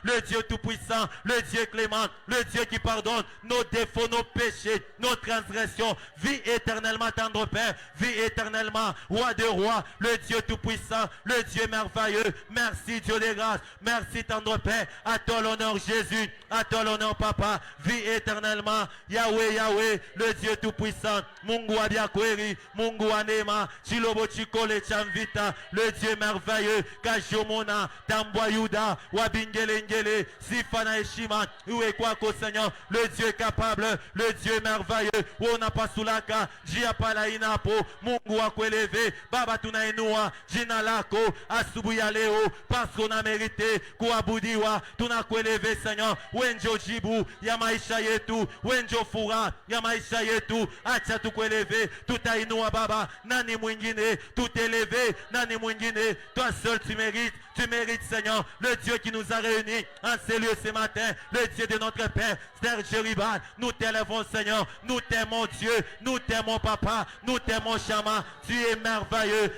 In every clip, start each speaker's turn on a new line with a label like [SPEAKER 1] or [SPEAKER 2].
[SPEAKER 1] le Dieu tout-puissant, le Dieu clément, le Dieu qui pardonne nos défauts, nos péchés, nos transgressions. Vis éternellement, tendre Père, vis éternellement, roi de rois, le Dieu tout-puissant, le Dieu merveilleux. Merci Dieu des grâces, merci tendre Père, à toi l'honneur Jésus, à toi l'honneur Papa, vis éternellement, Yahweh, Yahweh, le Dieu tout-puissant, Mungu Abiakweri, Mungu Anema, Chilobo Chikole Chamvita, le Dieu merveilleux, Kajomona, Tambwa Yuda, Wabingelengele, Sifana Eshima, Uekwako Seigneur, le Dieu capable, le Dieu merveilleux, Wona Pasulaka, Jiapala Inapo, Mungu Akweleve, Baba Tunainua, Jina Lako, Asubuya Leo, parce qu'on a mérité, Kuabudiwa, Tunakweleve Seigneur, Wenjo Jibu, Yamaisha Yetu, Wenjo Fura, Yamaisha Yetu, Acha Tukweleve, Tutainua Baba, Nani Mwingine, tout élevé, Nani Mwingine, toi seul tu mérites Seigneur, le Dieu qui nous a réunis en ces lieux ce matin, le Dieu de notre Père, Serge Riban, nous t'élèvons Seigneur, nous t'aimons Dieu, nous t'aimons Papa, nous t'aimons Chama, tu es merveilleux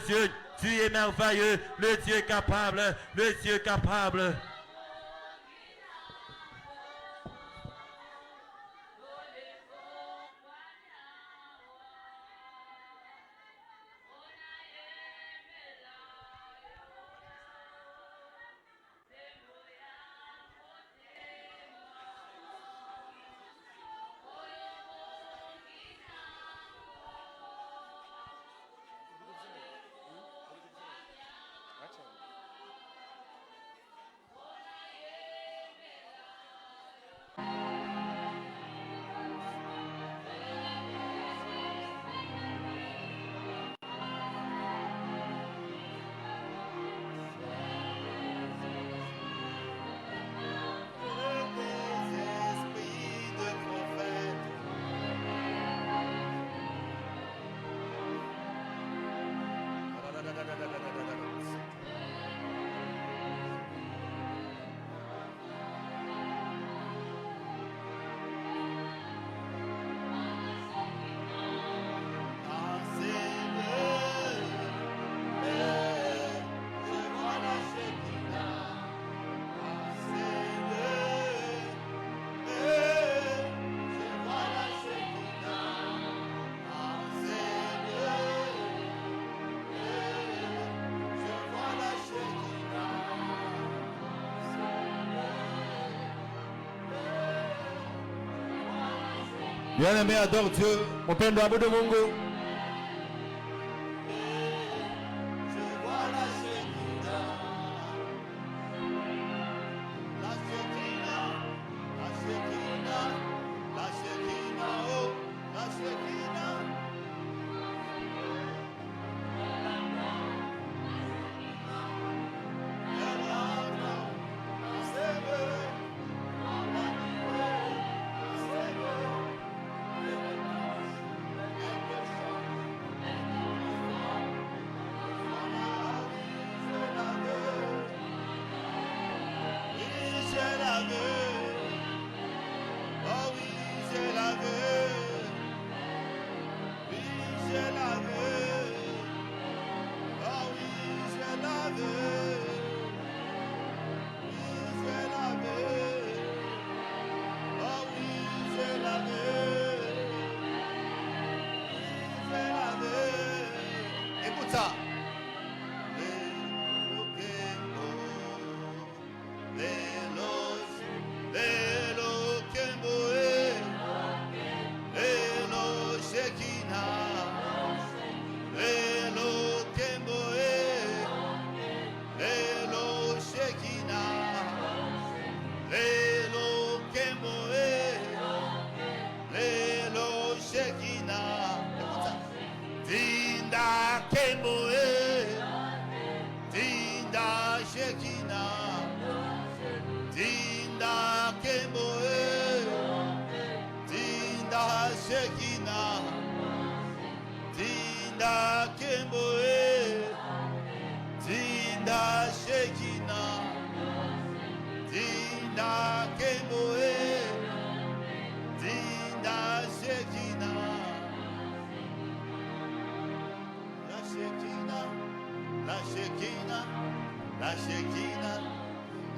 [SPEAKER 1] Dieu, tu es merveilleux, le Dieu capable, le Dieu capable.
[SPEAKER 2] Bien-aimé, adore Dieu. Mpendo abudu Mungu.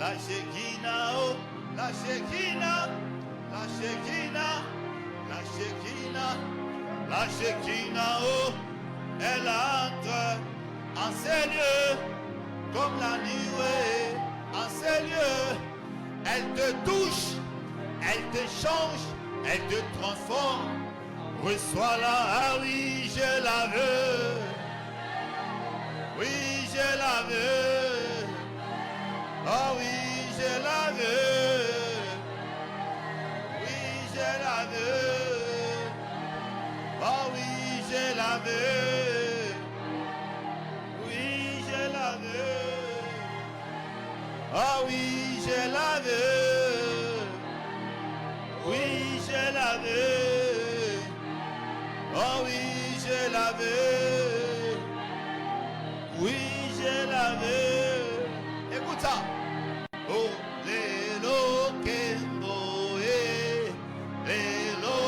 [SPEAKER 3] La Shekinah, oh, la Shekinah, la Shekinah, la Shekinah, la Shekinah, oh, elle entre en ces lieux comme la nuée en ces lieux. Elle te touche, elle te change, elle te transforme. Reçois-la, ah oui, je la veux. Oui, je la veux. Ah oui, je la veux. Oui, je la veux. Ah oui, je la veux. Oui, je la veux. Ah oui, je la veux. Oui, je la veux. Oh oui, je la veux. Oui, je la veux. Écoute ça. Oh, l'élo kemboé. L'élo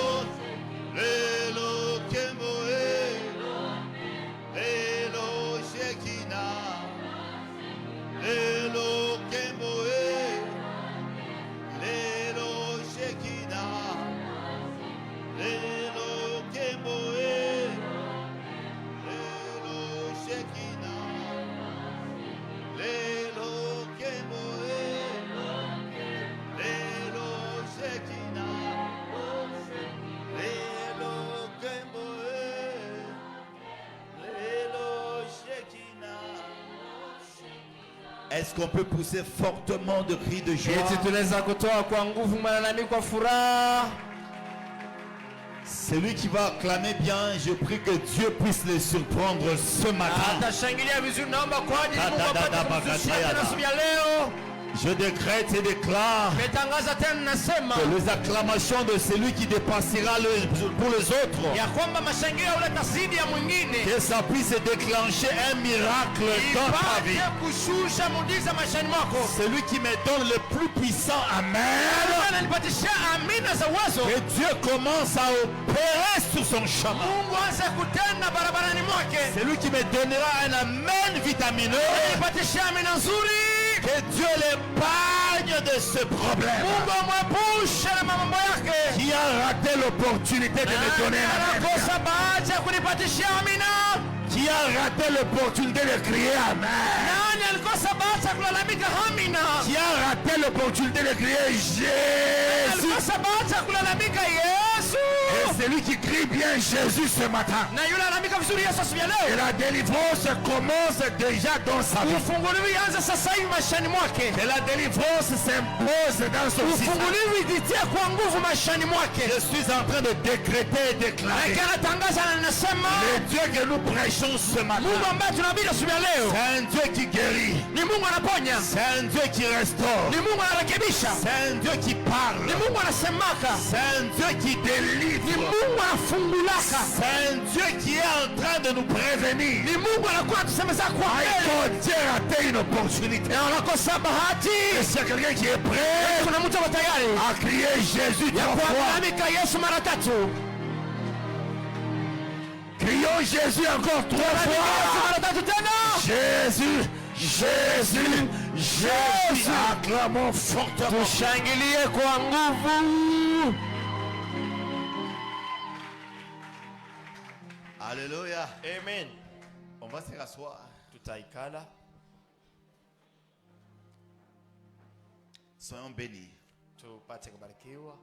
[SPEAKER 3] kemboé. L'élo Shekinah. L'élo kemboé. L'élo Shekinah. L'élo kemboé. L'élo Shekinah. L'élo kemboé. L'élo Shekinah. L'élo kemboé. L'élo Shekinah. Est-ce qu'on peut pousser fortement de cris de joie?
[SPEAKER 2] Eti tunaweza kutoa kwa nguvu malalamiko kwa furaha.
[SPEAKER 3] Celui qui va acclamer bien, je prie que Dieu puisse les surprendre ce matin.
[SPEAKER 2] Atashangilia vizuri, naomba kwa ajili
[SPEAKER 3] Da,
[SPEAKER 2] Mungu
[SPEAKER 3] da, da,
[SPEAKER 2] apate
[SPEAKER 3] da,
[SPEAKER 2] kumzushia
[SPEAKER 3] bakataya,
[SPEAKER 2] tena
[SPEAKER 3] da.
[SPEAKER 2] siku ya leo.
[SPEAKER 3] Je décrète et déclare
[SPEAKER 2] Metangaza tena nasema
[SPEAKER 3] que les acclamations de celui qui dépassera pour les autres,
[SPEAKER 2] ya kwamba mashangilio huleta zidi ya mwingine,
[SPEAKER 3] que ça puisse déclencher un miracle dans ta vie.
[SPEAKER 2] ipate kushusha muujiza maishani mwako.
[SPEAKER 3] Celui qui me donne le plus puissant Amen,
[SPEAKER 2] Ananipatishia amina za uwezo.
[SPEAKER 3] que Dieu commence à opérer sur son chemin.
[SPEAKER 2] Mungu anze kutenda barabarani mwake.
[SPEAKER 3] Celui qui me donnera un Amen vitamineux,
[SPEAKER 2] Ananipatishia amina nzuri.
[SPEAKER 3] que Dieu l'épargne de ce problème.
[SPEAKER 2] Mungu amwepushe na mambo yake.
[SPEAKER 3] Qui a raté l'opportunité de me donner un Amen?
[SPEAKER 2] Anakosa bahati ya kunipatishia amina.
[SPEAKER 3] Qui a raté l'opportunité de crier Amen?
[SPEAKER 2] Nani alikosa bahati ya kulalamika amina?
[SPEAKER 3] Qui a raté l'opportunité de crier Jésus?
[SPEAKER 2] Alikosa bahati ya kulalamika Yesu.
[SPEAKER 3] Et celui qui crie bien Jésus ce matin,
[SPEAKER 2] Na yule alalamika vizuri Yesu asubuhi ya
[SPEAKER 3] et
[SPEAKER 2] leo.
[SPEAKER 3] la délivrance commence déjà dans sa vie.
[SPEAKER 2] Ufunguliwi anza sasa hivi maishani mwake.
[SPEAKER 3] Et la délivrance s'impose dans son système.
[SPEAKER 2] Ufunguliwi ijitie kwa nguvu maishani mwake.
[SPEAKER 3] Je suis en train de décréter et déclarer
[SPEAKER 2] Anatangaza na nasema
[SPEAKER 3] le Dieu que nous prêchons ce matin,
[SPEAKER 2] Mungu ambaye tunahubiri asubuhi ya leo
[SPEAKER 3] c'est un Dieu qui guérit,
[SPEAKER 2] ni Mungu anaponya,
[SPEAKER 3] c'est un Dieu qui restaure,
[SPEAKER 2] ni Mungu anarekebisha,
[SPEAKER 3] c'est un Dieu qui parle,
[SPEAKER 2] ni Mungu anasemaka,
[SPEAKER 3] c'est un Dieu qui
[SPEAKER 2] ni
[SPEAKER 3] délivre,
[SPEAKER 2] Mungu anafungulaka,
[SPEAKER 3] c'est un Dieu qui est en train de nous prévenir.
[SPEAKER 2] ni Mungu anakuwa tusemeza kwa mbele.
[SPEAKER 3] Quand Dieu a raté une opportunité,
[SPEAKER 2] Na unakosa bahati.
[SPEAKER 3] et s'il y a quelqu'un qui est prêt
[SPEAKER 2] Kuna mtu ako tayari
[SPEAKER 3] à crier Jésus
[SPEAKER 2] ya
[SPEAKER 3] trois fois,
[SPEAKER 2] kualamika Yesu mara tatu.
[SPEAKER 3] crions Jésus encore trois
[SPEAKER 2] Yesu
[SPEAKER 3] fois.
[SPEAKER 2] mara tatu tena.
[SPEAKER 3] Jésus, Jésus, Jésus.
[SPEAKER 2] Jésus.
[SPEAKER 3] Acclamons fortement.
[SPEAKER 2] Tushangilie kwa nguvu.
[SPEAKER 3] Alléluia.
[SPEAKER 2] Amen.
[SPEAKER 3] On va se rasseoir.
[SPEAKER 2] Tutaikala.
[SPEAKER 3] Soyons bénis.
[SPEAKER 2] Tupate kubarikiwa.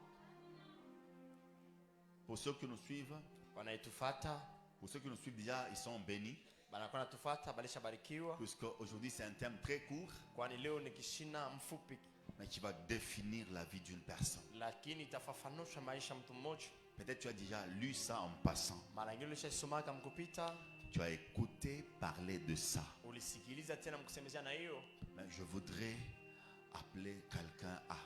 [SPEAKER 3] Pour ceux qui nous suivent,
[SPEAKER 2] Wanaitufata
[SPEAKER 3] pour ceux qui nous suivent déjà, ils sont bénis.
[SPEAKER 2] banakuwa natufata balisha barikiwa,
[SPEAKER 3] Puisque aujourd'hui c'est un thème très court,
[SPEAKER 2] kwani leo ni kishina mfupi,
[SPEAKER 3] mais qui va définir la vie d'une personne.
[SPEAKER 2] lakini itafafanusha maisha mtu mmoja.
[SPEAKER 3] Peut-être tu as déjà lu ça en passant.
[SPEAKER 2] Mara nyingine ulishasomaka mkupita,
[SPEAKER 3] Tu as écouté parler de ça.
[SPEAKER 2] ulisikiliza tena mkusemezea na hiyo.
[SPEAKER 3] Mais je voudrais appeler quelqu'un à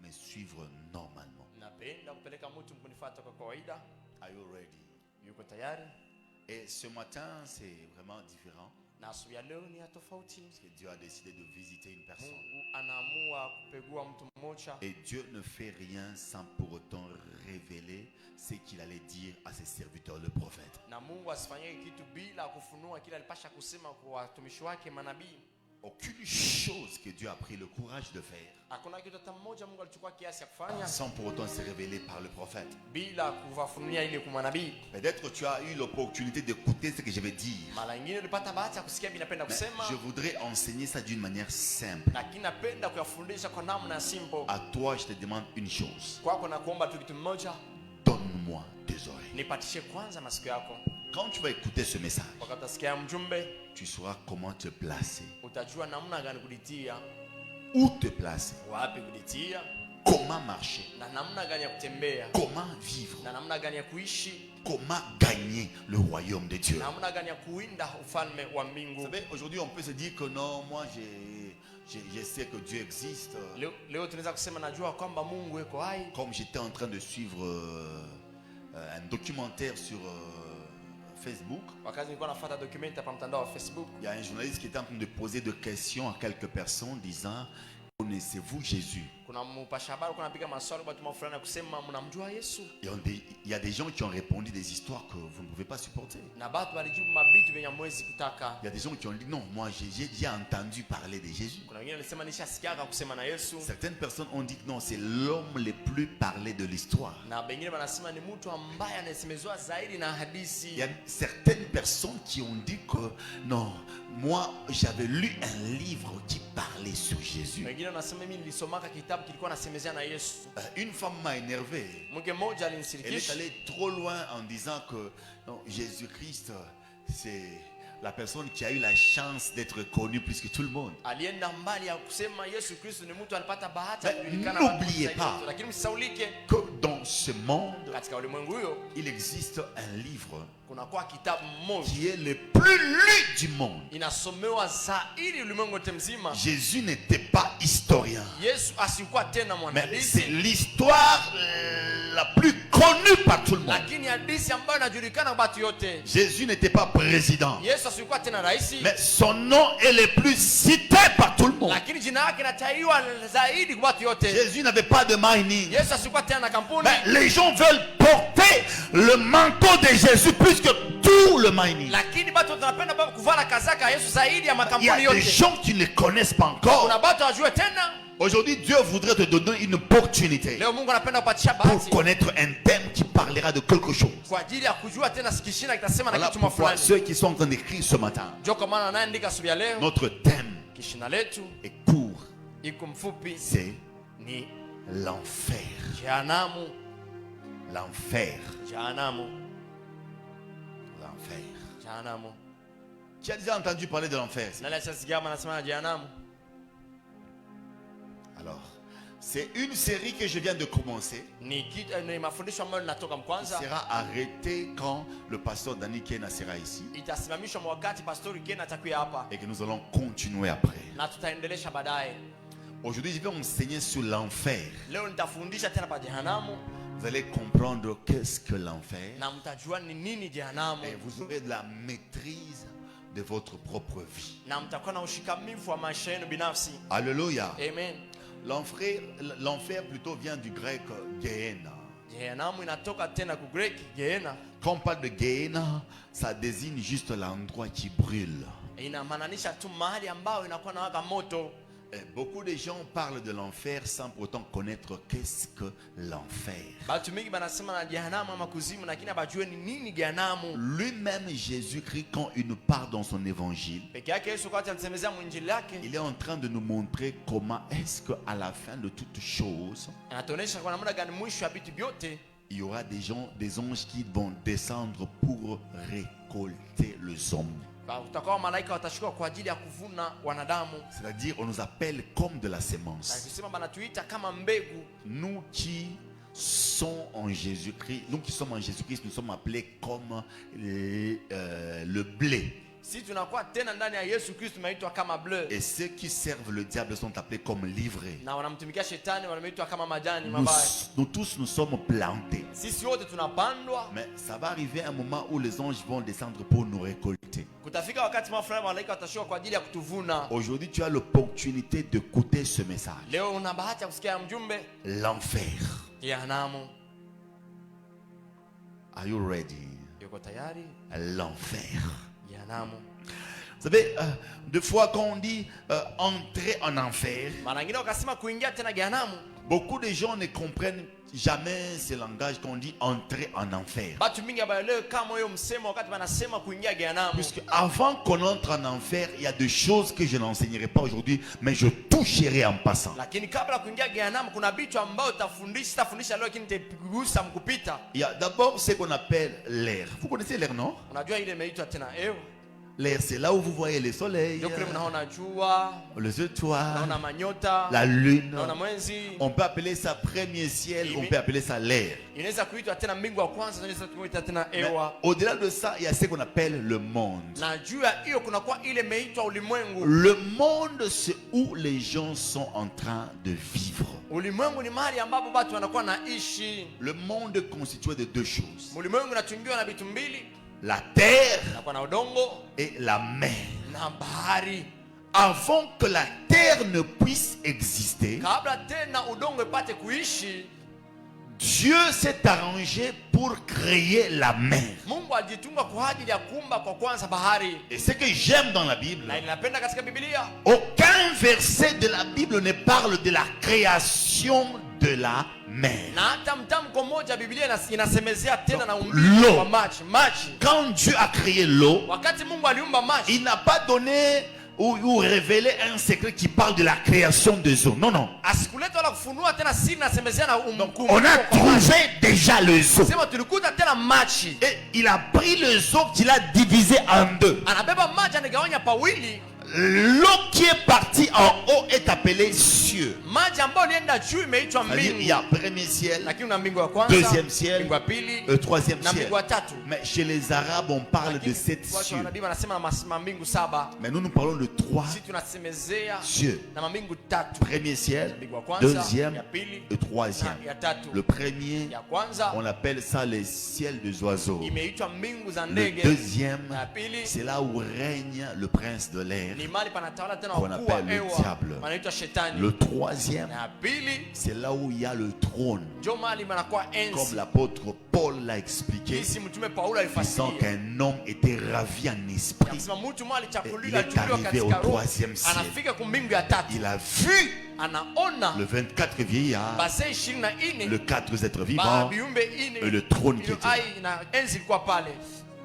[SPEAKER 3] me suivre normalement.
[SPEAKER 2] Napenda kupeleka mtu mkunifuata kwa kawaida.
[SPEAKER 3] Are you ready?
[SPEAKER 2] Yuko tayari?
[SPEAKER 3] Et ce matin, c'est vraiment différent.
[SPEAKER 2] Na asubuhi ya leo ni ya tofauti.
[SPEAKER 3] Parce que Dieu a décidé de visiter une personne.
[SPEAKER 2] Mungu anaamua kupegua mtu mmoja,
[SPEAKER 3] Et Dieu ne fait rien sans pour autant révéler ce qu'il allait dire à ses serviteurs, le prophète.
[SPEAKER 2] na Mungu asifanyie kitu bila kufunua kile alipasha kusema kwa watumishi wake manabii.
[SPEAKER 3] aucune chose que Dieu a pris le courage de faire
[SPEAKER 4] Hakuna kitu hata mmoja Mungu alichukua kiasi ya kufanya
[SPEAKER 3] sans pour autant se révéler par le prophète.
[SPEAKER 4] bila kuwafunulia ile kwa manabii.
[SPEAKER 3] Peut-être que tu as eu l'opportunité d'écouter ce que je vais dire.
[SPEAKER 4] Mara nyingine ulipata bahati ya kusikia mimi napenda
[SPEAKER 3] Mais
[SPEAKER 4] kusema,
[SPEAKER 3] je voudrais enseigner ça d'une manière simple.
[SPEAKER 4] lakini napenda kuyafundisha kwa namna simple.
[SPEAKER 3] À toi, je te demande une chose.
[SPEAKER 4] Kwako na kuomba tu kitu mmoja,
[SPEAKER 3] Donne-moi tes oreilles.
[SPEAKER 4] nipatishe kwanza masikio yako.
[SPEAKER 3] Quand tu vas écouter ce message,
[SPEAKER 4] Wakati utasikia mjumbe,
[SPEAKER 3] tu sauras comment te placer.
[SPEAKER 4] utajua namna gani kulitia,
[SPEAKER 3] Où te placer.
[SPEAKER 4] wapi kulitia,
[SPEAKER 3] Comment marcher.
[SPEAKER 4] na namna gani ya kutembea,
[SPEAKER 3] Comment vivre.
[SPEAKER 4] na namna gani ya kuishi,
[SPEAKER 3] Comment gagner le royaume de Dieu.
[SPEAKER 4] namna gani ya kuinda ufalme wa
[SPEAKER 3] Vous
[SPEAKER 4] mbingu.
[SPEAKER 3] savez, aujourd'hui, on peut se dire que non, moi, je sais que Dieu existe.
[SPEAKER 4] Leo tunaweza kusema najua kwamba Mungu yuko hai.
[SPEAKER 3] Comme j'étais en train de suivre un documentaire sur Facebook,
[SPEAKER 4] Wakati nilikuwa nafuata document hapa mtandao wa Facebook,
[SPEAKER 3] il y a un journaliste qui était en train de poser des questions à quelques personnes disant, connaissez-vous Jésus?
[SPEAKER 4] kuna mpasha habari kuna napiga maswali kwa watu fulani kusema mnamjua Yesu,
[SPEAKER 3] Et il y a des gens qui ont répondu des histoires que vous ne pouvez pas supporter.
[SPEAKER 4] na watu walijibu mabitu venye mwezi kutaka.
[SPEAKER 3] Il y a des gens qui ont dit, non, moi j'ai déjà entendu parler de Jésus.
[SPEAKER 4] Kuna wengine walisema nishasikiaga kusema na Yesu,
[SPEAKER 3] Certaines personnes ont dit, non, c'est l'homme le plus parlé de l'histoire.
[SPEAKER 4] na wengine wanasema ni mtu ambaye anasemezwa zaidi na
[SPEAKER 3] Il y
[SPEAKER 4] hadithi.
[SPEAKER 3] a certaines personnes qui ont dit que, non, moi j'avais lu un livre qui parlait sur Jésus.
[SPEAKER 4] Wengine wanasema mimi nilisomaka kitabu kilikuwa nasemezea na Yesu.
[SPEAKER 3] Une femme m'a énervé.
[SPEAKER 4] Mke mmoja
[SPEAKER 3] Elle est
[SPEAKER 4] alinisirikisha,
[SPEAKER 3] allée trop loin en disant que non, Jésus-Christ, c'est la personne qui a eu la chance d'être connue plus que tout le monde.
[SPEAKER 4] alienda mbali ya kusema Yesu Kristo ni mtu alipata bahati
[SPEAKER 3] Mais
[SPEAKER 4] ya kujulikana
[SPEAKER 3] n'oubliez
[SPEAKER 4] watu
[SPEAKER 3] pas
[SPEAKER 4] zaidi, lakini msisaulike
[SPEAKER 3] Que dans ce monde,
[SPEAKER 4] katika ulimwengu huyo
[SPEAKER 3] il existe un livre
[SPEAKER 4] kuna kwa kitabu mmoja
[SPEAKER 3] qui est le plus lu du monde.
[SPEAKER 4] inasomewa zaidi ulimwengu wote mzima.
[SPEAKER 3] Jésus n'était pas historien,
[SPEAKER 4] Yesu asikuwa tena
[SPEAKER 3] mais
[SPEAKER 4] mwanahadithi,
[SPEAKER 3] c'est l'histoire la plus connue par tout le monde.
[SPEAKER 4] lakini hadithi ambayo inajulikana kwa watu yote.
[SPEAKER 3] Jésus n'était pas président,
[SPEAKER 4] Yesu asikuwa tena rais,
[SPEAKER 3] mais son nom est le plus cité par tout le monde.
[SPEAKER 4] lakini jina lake linataiwa zaidi kwa watu yote.
[SPEAKER 3] Jésus n'avait pas de mining,
[SPEAKER 4] Yesu asikuwa tena na kampuni,
[SPEAKER 3] mais les gens veulent porter le manteau de Jésus plus que tout le mining.
[SPEAKER 4] lakini watu wanapenda kuvala kazaka ya Yesu zaidi ya
[SPEAKER 3] Il y a
[SPEAKER 4] makampuni
[SPEAKER 3] des
[SPEAKER 4] yote.
[SPEAKER 3] gens qui ne connaissent pas encore.
[SPEAKER 4] Kuna watu wajue tena.
[SPEAKER 3] Aujourd'hui, Dieu voudrait te donner une opportunité
[SPEAKER 4] Leo Mungu anapenda kupatia
[SPEAKER 3] pour
[SPEAKER 4] bahati
[SPEAKER 3] connaître un thème qui parlera de quelque chose.
[SPEAKER 4] kwa ajili ya kujua tena sikishina kitasema na
[SPEAKER 3] Voilà
[SPEAKER 4] kitu
[SPEAKER 3] pourquoi
[SPEAKER 4] fulani.
[SPEAKER 3] ceux qui sont en train d'écrire ce matin,
[SPEAKER 4] Ndio kwa maana anaandika asubuhi ya leo,
[SPEAKER 3] notre thème
[SPEAKER 4] kishina letu
[SPEAKER 3] est court,
[SPEAKER 4] iko mfupi,
[SPEAKER 3] c'est
[SPEAKER 4] ni
[SPEAKER 3] l'enfer.
[SPEAKER 4] jehanamu.
[SPEAKER 3] L'enfer.
[SPEAKER 4] Jehanamu,
[SPEAKER 3] L'enfer.
[SPEAKER 4] jehanamu.
[SPEAKER 3] Tu as déjà entendu parler de l'enfer?
[SPEAKER 4] Nani ashasikia anasema na jehanamu?
[SPEAKER 3] Alors, c'est une série que je viens de commencer.
[SPEAKER 4] Ni mafundisho ambayo linatoka
[SPEAKER 3] Il
[SPEAKER 4] mkwanza,
[SPEAKER 3] sera arrêté quand le pasteur Danny Kena sera ici
[SPEAKER 4] itasimamishwa wakati pastori Ken atakuwa hapa
[SPEAKER 3] et que nous allons continuer après.
[SPEAKER 4] na tutaendelesha baadaye.
[SPEAKER 3] Aujourd'hui, je vais enseigner sur l'enfer.
[SPEAKER 4] Leo nitafundisha tena pa jehanamu
[SPEAKER 3] Vous allez comprendre qu'est-ce que l'enfer
[SPEAKER 4] na mtajua ni nini jehanamu,
[SPEAKER 3] et vous aurez de la maîtrise de votre propre vie.
[SPEAKER 4] na mtakuwa na ushikamifu wa maisha yenu binafsi.
[SPEAKER 3] Alléluia.
[SPEAKER 4] Amen.
[SPEAKER 3] L'enfer plutôt vient du grec Gehenna.
[SPEAKER 4] Jehanamu inatoka tena ku Greek Gehenna,
[SPEAKER 3] Quand on parle de Gehenna, ça désigne juste l'endroit qui brûle.
[SPEAKER 4] inamaanisha tu mahali ambao inakuwa na waka moto.
[SPEAKER 3] Et beaucoup de gens parlent de l'enfer sans pour autant connaître qu'est-ce que l'enfer.
[SPEAKER 4] Batu mingi banasema na jehanamu ama kuzimu, lakini abajue ni nini jehanamu.
[SPEAKER 3] Lui-même, Jésus-Christ, quand il nous parle dans son évangile,
[SPEAKER 4] Peke yake Yesu wakati anasemezea mwinjili yake,
[SPEAKER 3] il est en train de nous montrer comment est-ce qu'à la fin de toutes choses,
[SPEAKER 4] anatuonesha kwa namna gani mwisho ya vitu vyote
[SPEAKER 3] il y aura des gens, des anges qui vont descendre pour récolter les hommes.
[SPEAKER 4] kutakuwa malaika watashuka kwa ajili ya kuvuna wanadamu.
[SPEAKER 3] C'est-à-dire, on nous appelle comme de la semence.
[SPEAKER 4] Na kusema banatuita kama mbegu.
[SPEAKER 3] Nous qui sommes en Jésus-Christ, nous qui sommes en Jésus-Christ, nous sommes appelés comme le blé.
[SPEAKER 4] Sisi tunakuwa tena ndani ya Yesu Kristo tumeitwa kama bleu.
[SPEAKER 3] Et ceux qui servent le diable sont appelés comme livrés.
[SPEAKER 4] Na wanamtumikia shetani wanaitwa kama majani
[SPEAKER 3] Nous,
[SPEAKER 4] mabaya.
[SPEAKER 3] nous tous, nous sommes plantés.
[SPEAKER 4] Sisi wote tunapandwa.
[SPEAKER 3] Mais ça va arriver un moment où les anges vont descendre pour nous récolter.
[SPEAKER 4] Kutafika wakati mafulani malaika watashuka kwa ajili ya kutuvuna.
[SPEAKER 3] Aujourd'hui, tu as l'opportunité d'écouter ce message.
[SPEAKER 4] Leo una bahati ya kusikia mjumbe
[SPEAKER 3] L'enfer.
[SPEAKER 4] jehanamu.
[SPEAKER 3] Are you ready?
[SPEAKER 4] Yuko tayari?
[SPEAKER 3] L'enfer.
[SPEAKER 4] Jehanamu.
[SPEAKER 3] Vous savez, deux fois quand on dit entrer en enfer,
[SPEAKER 4] Mara nyingine wakasema kuingia tena jehanamu.
[SPEAKER 3] beaucoup de gens ne comprennent jamais ce langage quand on dit entrer en enfer.
[SPEAKER 4] Batu mingi abaelewe kama hiyo msemo wakati wanasema kuingia jehanamu.
[SPEAKER 3] Puisque avant qu'on entre en enfer, il y a des choses que je n'enseignerai pas aujourd'hui, mais je toucherai en passant.
[SPEAKER 4] Lakini kabla kuingia jehanamu kuna vitu ambao tafundisha leo, lakini nitagusa mkupita.
[SPEAKER 3] Il y a d'abord ce qu'on appelle l'air. Vous connaissez l'air, non?
[SPEAKER 4] Unajua ile imeitwa tena hewa.
[SPEAKER 3] L'air, c'est là où vous voyez le soleil,
[SPEAKER 4] Ndio kule mnaona jua,
[SPEAKER 3] les étoiles,
[SPEAKER 4] mnaona manyota,
[SPEAKER 3] la lune.
[SPEAKER 4] mnaona mwezi.
[SPEAKER 3] On peut appeler ça premier ciel, on peut appeler ça l'air.
[SPEAKER 4] Inaweza kuitwa tena mbingu ya kwanza, inaweza kuitwa tena
[SPEAKER 3] Mais
[SPEAKER 4] hewa.
[SPEAKER 3] au-delà de ça, il y a ce qu'on appelle le monde.
[SPEAKER 4] Na juu ya hiyo kuna kwa ile imeitwa ulimwengu.
[SPEAKER 3] Le monde, c'est où les gens sont en train de vivre.
[SPEAKER 4] Ulimwengu ni mahali ambapo watu wanakuwa naishi.
[SPEAKER 3] Le monde est constitué de deux choses.
[SPEAKER 4] Ulimwengu unatungiwa na vitu mbili,
[SPEAKER 3] La terre
[SPEAKER 4] unakuwa na udongo
[SPEAKER 3] et la mer.
[SPEAKER 4] na bahari.
[SPEAKER 3] Avant que la terre ne puisse exister,
[SPEAKER 4] Kabla tena udongo ipate kuishi,
[SPEAKER 3] Dieu s'est arrangé pour créer la mer.
[SPEAKER 4] Mungu alijitunga kwa ajili ya kuumba kwa kwanza bahari.
[SPEAKER 3] Et ce que j'aime dans la Bible,
[SPEAKER 4] Na ninapenda katika Biblia,
[SPEAKER 3] aucun verset de la Bible ne parle de la création de la mer.
[SPEAKER 4] na hata mtamko mmoja Biblia inasemezea tena na uumbaji wa maji.
[SPEAKER 3] Quand Dieu a créé l'eau,
[SPEAKER 4] Wakati Mungu aliumba maji,
[SPEAKER 3] il n'a pas donné ou révélé un secret qui parle de la création des eaux. Non, non.
[SPEAKER 4] asikuleta wala kufunua tena siri inasemezea na
[SPEAKER 3] On a trouvé déjà les eaux.
[SPEAKER 4] sema tulikuta tena maji.
[SPEAKER 3] Et il a pris les eaux qu'il a divisées en deux.
[SPEAKER 4] Anabeba maji anagawanya pawili.
[SPEAKER 3] L'eau qui est partie en haut est appelée cieux.
[SPEAKER 4] Maji ambayo ilienda juu imeitwa
[SPEAKER 3] C'est-à-dire, il y
[SPEAKER 4] mbingu.
[SPEAKER 3] a premier ciel,
[SPEAKER 4] Lakini una mbingu ya kwanza,
[SPEAKER 3] deuxième ciel,
[SPEAKER 4] mbingu ya pili,
[SPEAKER 3] troisième
[SPEAKER 4] na
[SPEAKER 3] ciel.
[SPEAKER 4] mbingu ya tatu.
[SPEAKER 3] Mais chez les Arabes, on parle de sept
[SPEAKER 4] Watu
[SPEAKER 3] cieux.
[SPEAKER 4] wa nabii wanasema mbingu saba.
[SPEAKER 3] Mais nous, nous parlons de trois
[SPEAKER 4] Sisi tunasemezea
[SPEAKER 3] cieux.
[SPEAKER 4] na mbingu tatu.
[SPEAKER 3] Premier ciel,
[SPEAKER 4] Mbingu ya kwanza,
[SPEAKER 3] deuxième
[SPEAKER 4] ya pili,
[SPEAKER 3] et troisième.
[SPEAKER 4] na ya tatu.
[SPEAKER 3] Le premier,
[SPEAKER 4] Ya kwanza
[SPEAKER 3] on appelle ça les ciels des oiseaux.
[SPEAKER 4] imeitwa mbingu za
[SPEAKER 3] Le
[SPEAKER 4] ndege.
[SPEAKER 3] deuxième,
[SPEAKER 4] Na ya pili
[SPEAKER 3] c'est là où règne le prince de l'air,
[SPEAKER 4] ni mali panatawala tena
[SPEAKER 3] qu'on
[SPEAKER 4] wakuu wa
[SPEAKER 3] appelle le
[SPEAKER 4] hewa.
[SPEAKER 3] diable.
[SPEAKER 4] Wanaitwa shetani.
[SPEAKER 3] Le troisième,
[SPEAKER 4] Na ya pili
[SPEAKER 3] c'est là où il y a le trône.
[SPEAKER 4] ndio mali panakuwa
[SPEAKER 3] Comme
[SPEAKER 4] enzi.
[SPEAKER 3] l'apôtre Paul l'a expliqué,
[SPEAKER 4] Jinsi mtume Paulo
[SPEAKER 3] disant
[SPEAKER 4] alifasiria.
[SPEAKER 3] qu'un homme était ravi en esprit.
[SPEAKER 4] Akisema mtu mali
[SPEAKER 3] Il
[SPEAKER 4] chakuliwa
[SPEAKER 3] est
[SPEAKER 4] alichukuliwa
[SPEAKER 3] arrivé au
[SPEAKER 4] katika roho.
[SPEAKER 3] troisième ciel.
[SPEAKER 4] Anafika kumbingu ya tatu.
[SPEAKER 3] Il a vu
[SPEAKER 4] Anaona
[SPEAKER 3] le 24 vieillards,
[SPEAKER 4] base 24
[SPEAKER 3] le 4 êtres vivants
[SPEAKER 4] viumbe ine
[SPEAKER 3] et le trône qui
[SPEAKER 4] iliyo
[SPEAKER 3] était là.
[SPEAKER 4] hai na enzi ilikuwa pale.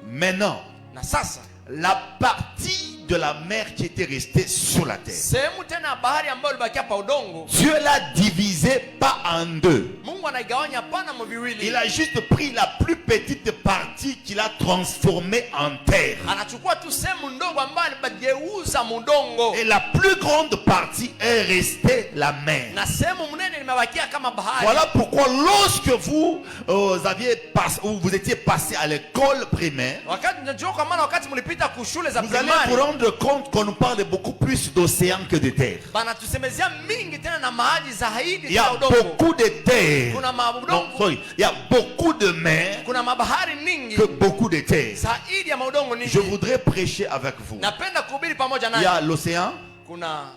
[SPEAKER 3] Maintenant,
[SPEAKER 4] Na sasa
[SPEAKER 3] la partie de la mer qui était restée sur la terre,
[SPEAKER 4] sehemu tena ya bahari ambayo ilibakia pa udongo,
[SPEAKER 3] Dieu l'a divisée pas en deux.
[SPEAKER 4] Mungu anaigawanya pana mviwili.
[SPEAKER 3] Il a juste pris la plus petite partie qu'il a transformée en terre.
[SPEAKER 4] Anachukua tu sehemu ndogo ambayo alibageuza mudongo,
[SPEAKER 3] Et la plus grande partie est restée la mer.
[SPEAKER 4] na sehemu mnene limebakia kama bahari.
[SPEAKER 3] Voilà pourquoi lorsque vous vous étiez passé à l'école primaire,
[SPEAKER 4] Wakati unajua kwa maana wakati mlipita kushule za
[SPEAKER 3] vous allez vous
[SPEAKER 4] primari,
[SPEAKER 3] rendre compte qu'on nous parle de beaucoup plus d'océans que de terre.
[SPEAKER 4] bana tusemezea mingi tena na maji zaidi
[SPEAKER 3] Il y a
[SPEAKER 4] ya udongo.
[SPEAKER 3] beaucoup de terres.
[SPEAKER 4] Kuna
[SPEAKER 3] Non,
[SPEAKER 4] maudongo,
[SPEAKER 3] sorry. Il y a beaucoup de mers
[SPEAKER 4] kuna mabahari ningi
[SPEAKER 3] que beaucoup de terres.
[SPEAKER 4] zaidi ya maudongo ningi.
[SPEAKER 3] Je voudrais prêcher avec vous.
[SPEAKER 4] Napenda kuhubiri pamoja
[SPEAKER 3] Il y a
[SPEAKER 4] naye.
[SPEAKER 3] l'océan
[SPEAKER 4] Kuna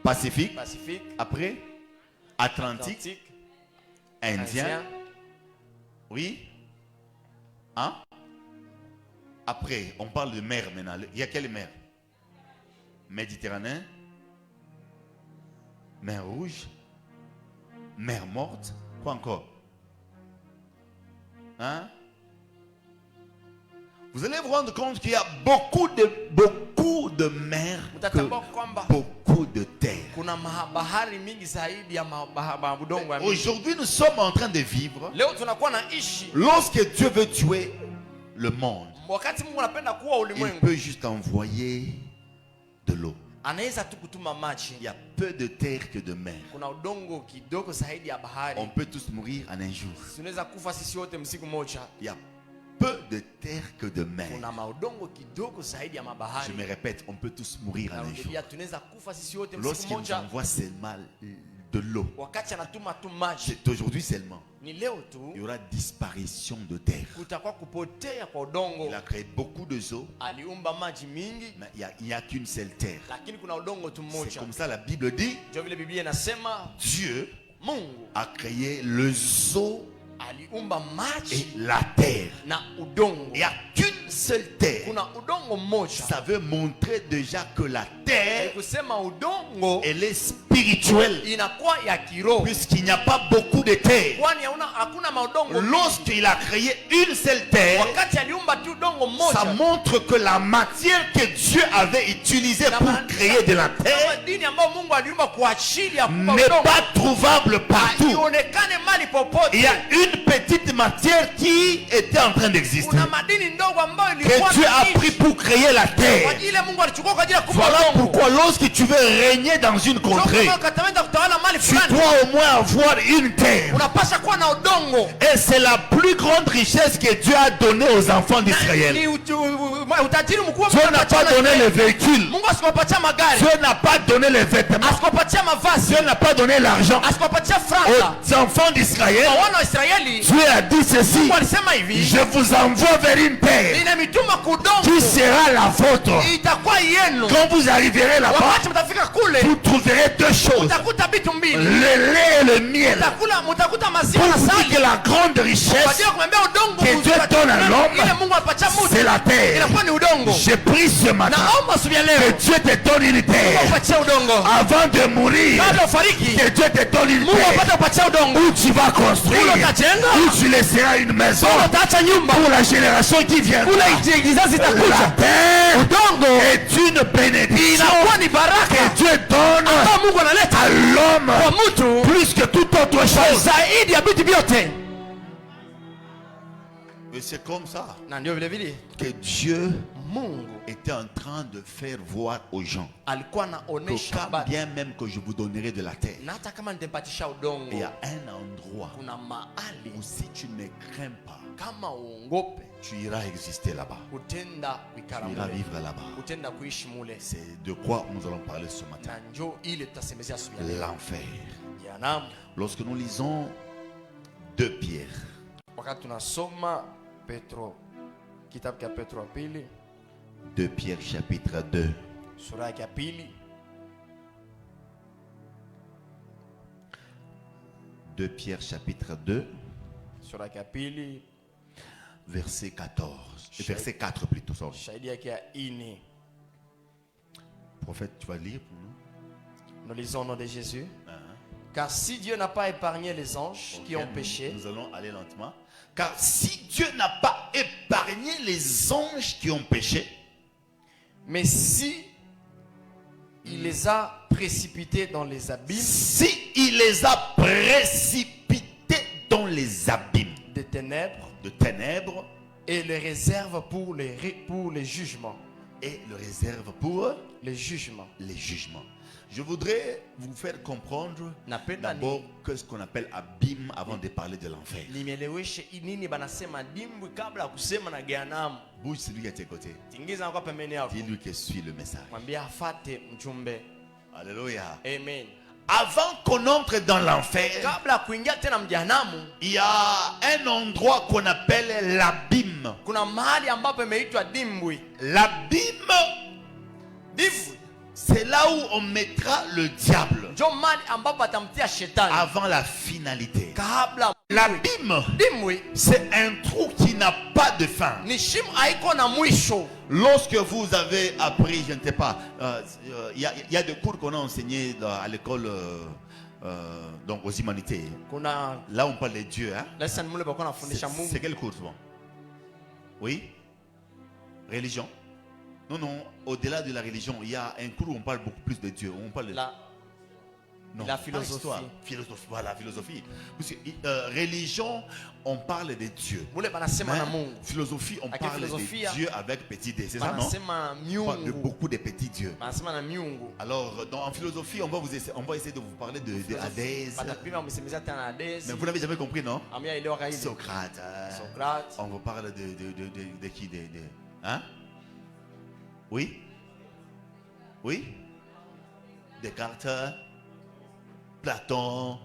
[SPEAKER 3] Pacifique,
[SPEAKER 4] Pacifique,
[SPEAKER 3] après Atlantique,
[SPEAKER 4] Atlantique,
[SPEAKER 3] Indien. Oui. Hein? Après, on parle de mer maintenant. Il y a quelle mer? Méditerranée, mer Rouge, mer Morte. Quoi encore? Hein? Vous allez vous rendre compte qu'il y a beaucoup de mers, que
[SPEAKER 4] Utatambua kwamba
[SPEAKER 3] beaucoup de terres.
[SPEAKER 4] kuna bahari mingi zaidi ya maudongo ya mingi.
[SPEAKER 3] Aujourd'hui, nous sommes en train de vivre.
[SPEAKER 4] Leo tunakuwa na ishi.
[SPEAKER 3] Lorsque Dieu veut tuer le monde,
[SPEAKER 4] Wakati Mungu anapenda kuwa
[SPEAKER 3] il
[SPEAKER 4] ulimwengu,
[SPEAKER 3] peut juste envoyer de l'eau.
[SPEAKER 4] anaweza tu kutuma maji.
[SPEAKER 3] Il y a peu de terre que de mer.
[SPEAKER 4] Kuna udongo kidogo zaidi ya bahari.
[SPEAKER 3] On peut tous mourir en un jour.
[SPEAKER 4] Tunaweza kufa sisi wote msiku moja.
[SPEAKER 3] Il y a peu de terre que de mer.
[SPEAKER 4] Kuna maudongo kidogo zaidi ya
[SPEAKER 3] Je
[SPEAKER 4] mabahari.
[SPEAKER 3] me répète, on peut tous mourir en un jour.
[SPEAKER 4] Narudia, tunaweza kufa sisi wote msiku
[SPEAKER 3] Lorsqu'il nous
[SPEAKER 4] moja.
[SPEAKER 3] envoie seulement de l'eau,
[SPEAKER 4] Wakati anatuma tu maji,
[SPEAKER 3] c'est aujourd'hui seulement,
[SPEAKER 4] ni leo
[SPEAKER 3] il y
[SPEAKER 4] tu
[SPEAKER 3] aura disparition de terre.
[SPEAKER 4] kutakuwa kupotea kwa udongo.
[SPEAKER 3] Il a créé beaucoup de eaux,
[SPEAKER 4] Aliumba maji mingi,
[SPEAKER 3] mais il n'y a qu'une seule terre.
[SPEAKER 4] lakini kuna udongo tu
[SPEAKER 3] C'est
[SPEAKER 4] mmoja.
[SPEAKER 3] comme ça la Bible dit,
[SPEAKER 4] Ndio vile Biblia inasema
[SPEAKER 3] Dieu
[SPEAKER 4] Mungu
[SPEAKER 3] a créé les eaux
[SPEAKER 4] aliumba
[SPEAKER 3] et
[SPEAKER 4] maji
[SPEAKER 3] la terre.
[SPEAKER 4] na udongo.
[SPEAKER 3] Il n'y a qu'une seule terre.
[SPEAKER 4] Kuna udongo mmoja.
[SPEAKER 3] Ça veut montrer déjà que la terre,
[SPEAKER 4] Kusema udongo
[SPEAKER 3] elle est spirituelle.
[SPEAKER 4] inakuwa ya kiroho.
[SPEAKER 3] Puisqu'il n'y a pas beaucoup de terre.
[SPEAKER 4] Kwani hakuna maudongo.
[SPEAKER 3] Lorsqu'il a créé une seule terre,
[SPEAKER 4] Wakati aliumba tu udongo mmoja.
[SPEAKER 3] ça montre que la matière que Dieu avait utilisée pour créer de la terre
[SPEAKER 4] Madini ambayo Mungu aliumba kwa ajili ya kuumba
[SPEAKER 3] n'est
[SPEAKER 4] udongo.
[SPEAKER 3] pas trouvable partout.
[SPEAKER 4] Ionekane mali popote.
[SPEAKER 3] Il y a une petite matière qui était en train d'exister,
[SPEAKER 4] Kuna madini ndogo ambayo ilikuwa
[SPEAKER 3] que Dieu a pris pour créer la
[SPEAKER 4] kwa
[SPEAKER 3] terre.
[SPEAKER 4] ajili ya Mungu alichukua kwa ajili ya kuumba
[SPEAKER 3] Voilà
[SPEAKER 4] udongo.
[SPEAKER 3] pourquoi lorsque tu veux régner dans une contrée,
[SPEAKER 4] Kama ukataweza kutawala mali
[SPEAKER 3] tu
[SPEAKER 4] fulani,
[SPEAKER 3] dois au moins avoir une terre.
[SPEAKER 4] unapaswa kuwa na udongo.
[SPEAKER 3] Et c'est la plus grande richesse que Dieu a donnée aux enfants d'Israël.
[SPEAKER 4] Ni utajiri mkubwa
[SPEAKER 3] Dieu n'a pas donné les véhicules.
[SPEAKER 4] Mungu asikupatia magari,
[SPEAKER 3] Dieu n'a pas donné les vêtements.
[SPEAKER 4] asikupatia mavazi,
[SPEAKER 3] Dieu n'a pas donné l'argent.
[SPEAKER 4] asikupatia franga.
[SPEAKER 3] Aux enfants d'Israël,
[SPEAKER 4] Kwa wana wa Israeli
[SPEAKER 3] Dieu a dit ceci:
[SPEAKER 4] Mungu alisema hivi,
[SPEAKER 3] je vous envoie vers une terre
[SPEAKER 4] ninamituma
[SPEAKER 3] qui
[SPEAKER 4] kudongo
[SPEAKER 3] sera la vôtre.
[SPEAKER 4] itakuwa yenu.
[SPEAKER 3] Quand vous arriverez là-bas,
[SPEAKER 4] Wakati mtafika kule
[SPEAKER 3] vous trouverez deux choses:
[SPEAKER 4] utakuta vitu mbili,
[SPEAKER 3] le lait et le miel.
[SPEAKER 4] mutakuta maziwa
[SPEAKER 3] Pour
[SPEAKER 4] na
[SPEAKER 3] vous dire
[SPEAKER 4] asali.
[SPEAKER 3] que la grande
[SPEAKER 4] Kwa
[SPEAKER 3] richesse
[SPEAKER 4] ajili ya kumwambia udongo
[SPEAKER 3] que Dieu donne à l'homme,
[SPEAKER 4] ile Mungu alipatia mtu
[SPEAKER 3] c'est la terre.
[SPEAKER 4] inakuwa ni udongo.
[SPEAKER 3] J'ai pris ce matin
[SPEAKER 4] Naomba asubuhi ya
[SPEAKER 3] que
[SPEAKER 4] leo
[SPEAKER 3] Dieu te donne une terre
[SPEAKER 4] upatie udongo
[SPEAKER 3] avant de mourir.
[SPEAKER 4] kabla ufariki.
[SPEAKER 3] Que Dieu te donne une
[SPEAKER 4] Mungu
[SPEAKER 3] terre
[SPEAKER 4] apate kupatia udongo
[SPEAKER 3] où tu vas construire,
[SPEAKER 4] ule utajenga,
[SPEAKER 3] où tu laisseras une maison
[SPEAKER 4] ule utaacha nyumba,
[SPEAKER 3] pour la génération qui viendra.
[SPEAKER 4] ule kizazi
[SPEAKER 3] La
[SPEAKER 4] itakuja.
[SPEAKER 3] terre
[SPEAKER 4] Udongo
[SPEAKER 3] est une bénédiction
[SPEAKER 4] inakuwa ni baraka
[SPEAKER 3] que Dieu donne
[SPEAKER 4] ambayo Mungu analeta
[SPEAKER 3] à l'homme
[SPEAKER 4] kwa mtu
[SPEAKER 3] plus que toute autre chose.
[SPEAKER 4] zaidi ya vitu vyote.
[SPEAKER 3] Et c'est comme ça
[SPEAKER 4] Na ndio vile vile
[SPEAKER 3] que Dieu
[SPEAKER 4] Mungu
[SPEAKER 3] était en train de faire voir aux gens
[SPEAKER 4] alikuwa
[SPEAKER 3] que
[SPEAKER 4] anaonesha
[SPEAKER 3] quand
[SPEAKER 4] bado,
[SPEAKER 3] bien même que je vous donnerai de la terre,
[SPEAKER 4] na hata kama nitampatisha
[SPEAKER 3] il y
[SPEAKER 4] udongo,
[SPEAKER 3] a un endroit
[SPEAKER 4] kuna mahali
[SPEAKER 3] où si tu ne crains pas,
[SPEAKER 4] kama uongope
[SPEAKER 3] tu iras exister là-bas.
[SPEAKER 4] utenda kuikara
[SPEAKER 3] Tu iras
[SPEAKER 4] mule,
[SPEAKER 3] vivre là-bas.
[SPEAKER 4] utenda kuishi mule.
[SPEAKER 3] C'est de quoi nous allons parler ce matin.
[SPEAKER 4] Na njoo ile tutasemezea asubuhi ya leo.
[SPEAKER 3] L'enfer.
[SPEAKER 4] Jehanamu.
[SPEAKER 3] Lorsque nous lisons 2 Pierre,
[SPEAKER 4] Wakati tunasoma Petro, kitabu cha Petro wa pili
[SPEAKER 3] 2 Pierre chapitre 2,
[SPEAKER 4] sura yake ya pili
[SPEAKER 3] 2 Pierre chapitre 2,
[SPEAKER 4] sura yake ya pili
[SPEAKER 3] verset 14, verset 4 plutôt, sorry.
[SPEAKER 4] shahidi yake ya ini.
[SPEAKER 3] Prophète, tu vas lire pour nous?
[SPEAKER 4] Nous lisons au nom de Jésus. Car si Dieu n'a pas épargné les anges qui
[SPEAKER 3] Ok,
[SPEAKER 4] ont péché,
[SPEAKER 3] nous allons aller lentement. Car si Dieu n'a pas épargné les anges qui ont péché,
[SPEAKER 4] mais si il les a précipités dans les abîmes
[SPEAKER 3] si il les a précipités dans les abîmes
[SPEAKER 4] des ténèbres
[SPEAKER 3] de ténèbres
[SPEAKER 4] et les réserve pour les jugements,
[SPEAKER 3] et le réserve pour
[SPEAKER 4] les jugements.
[SPEAKER 3] les jugements. Je voudrais vous faire comprendre
[SPEAKER 4] Napenda
[SPEAKER 3] d'abord qu'est-ce qu'on appelle abîme avant de parler de l'enfer.
[SPEAKER 4] nimeleweshe nini banasema dimbwi kabla ya kusema na Jehanamu.
[SPEAKER 3] Bouge celui qui est à tes côtés.
[SPEAKER 4] Tingiza kwa pembeni yako,
[SPEAKER 3] Dis-lui que suit le message.
[SPEAKER 4] mwambie afate mjumbe.
[SPEAKER 3] Alléluia.
[SPEAKER 4] Amen.
[SPEAKER 3] Avant qu'on entre dans l'enfer,
[SPEAKER 4] Kabla ya kuingia tena mjehanamu,
[SPEAKER 3] il y a un endroit qu'on appelle l'abîme.
[SPEAKER 4] kuna mahali ambapo imeitwa dimbwi.
[SPEAKER 3] L'abîme,
[SPEAKER 4] Dimbwi
[SPEAKER 3] c'est là où on mettra le diable
[SPEAKER 4] ndio mahali ambapo atamtia shetani
[SPEAKER 3] avant la finalité.
[SPEAKER 4] kabla.
[SPEAKER 3] L'abîme,
[SPEAKER 4] Dimbwi
[SPEAKER 3] c'est un trou qui n'a pas de fin.
[SPEAKER 4] ni shimo haiko na mwisho.
[SPEAKER 3] Lorsque vous avez appris, je ne sais pas, il y a des cours qu'on a enseignés à l'école, donc aux humanités.
[SPEAKER 4] Kuna
[SPEAKER 3] Là, on parle de Dieu. Hein?
[SPEAKER 4] lesson mule bako nafundisha Mungu.
[SPEAKER 3] C'est quel cours souvent? Oui? Religion? Non, non. Au-delà de la religion, il y a un cours où on parle beaucoup plus de Dieu. On parle de non,
[SPEAKER 4] la
[SPEAKER 3] pas
[SPEAKER 4] philosophie.
[SPEAKER 3] histoire. Philosophie, voilà, philosophie. Parce que religion, on parle de Dieu.
[SPEAKER 4] Mule banasema na
[SPEAKER 3] Mais
[SPEAKER 4] Mungu.
[SPEAKER 3] philosophie, on
[SPEAKER 4] Ake
[SPEAKER 3] parle
[SPEAKER 4] philosophie,
[SPEAKER 3] de Dieu avec petit d, c'est ça, non?
[SPEAKER 4] Banasema na
[SPEAKER 3] On parle de
[SPEAKER 4] miungu.
[SPEAKER 3] beaucoup de petits dieux.
[SPEAKER 4] Banasema na miungu.
[SPEAKER 3] Alors, en philosophie, on va essayer de vous parler de Hadès.
[SPEAKER 4] Batapima msemezea tena Hades.
[SPEAKER 3] Mais vous n'avez jamais compris, non?
[SPEAKER 4] Amia ile wakaidi.
[SPEAKER 3] Socrate.
[SPEAKER 4] Socrate.
[SPEAKER 3] On vous parle de qui? Hein? Oui? Oui? Descartes, Platon,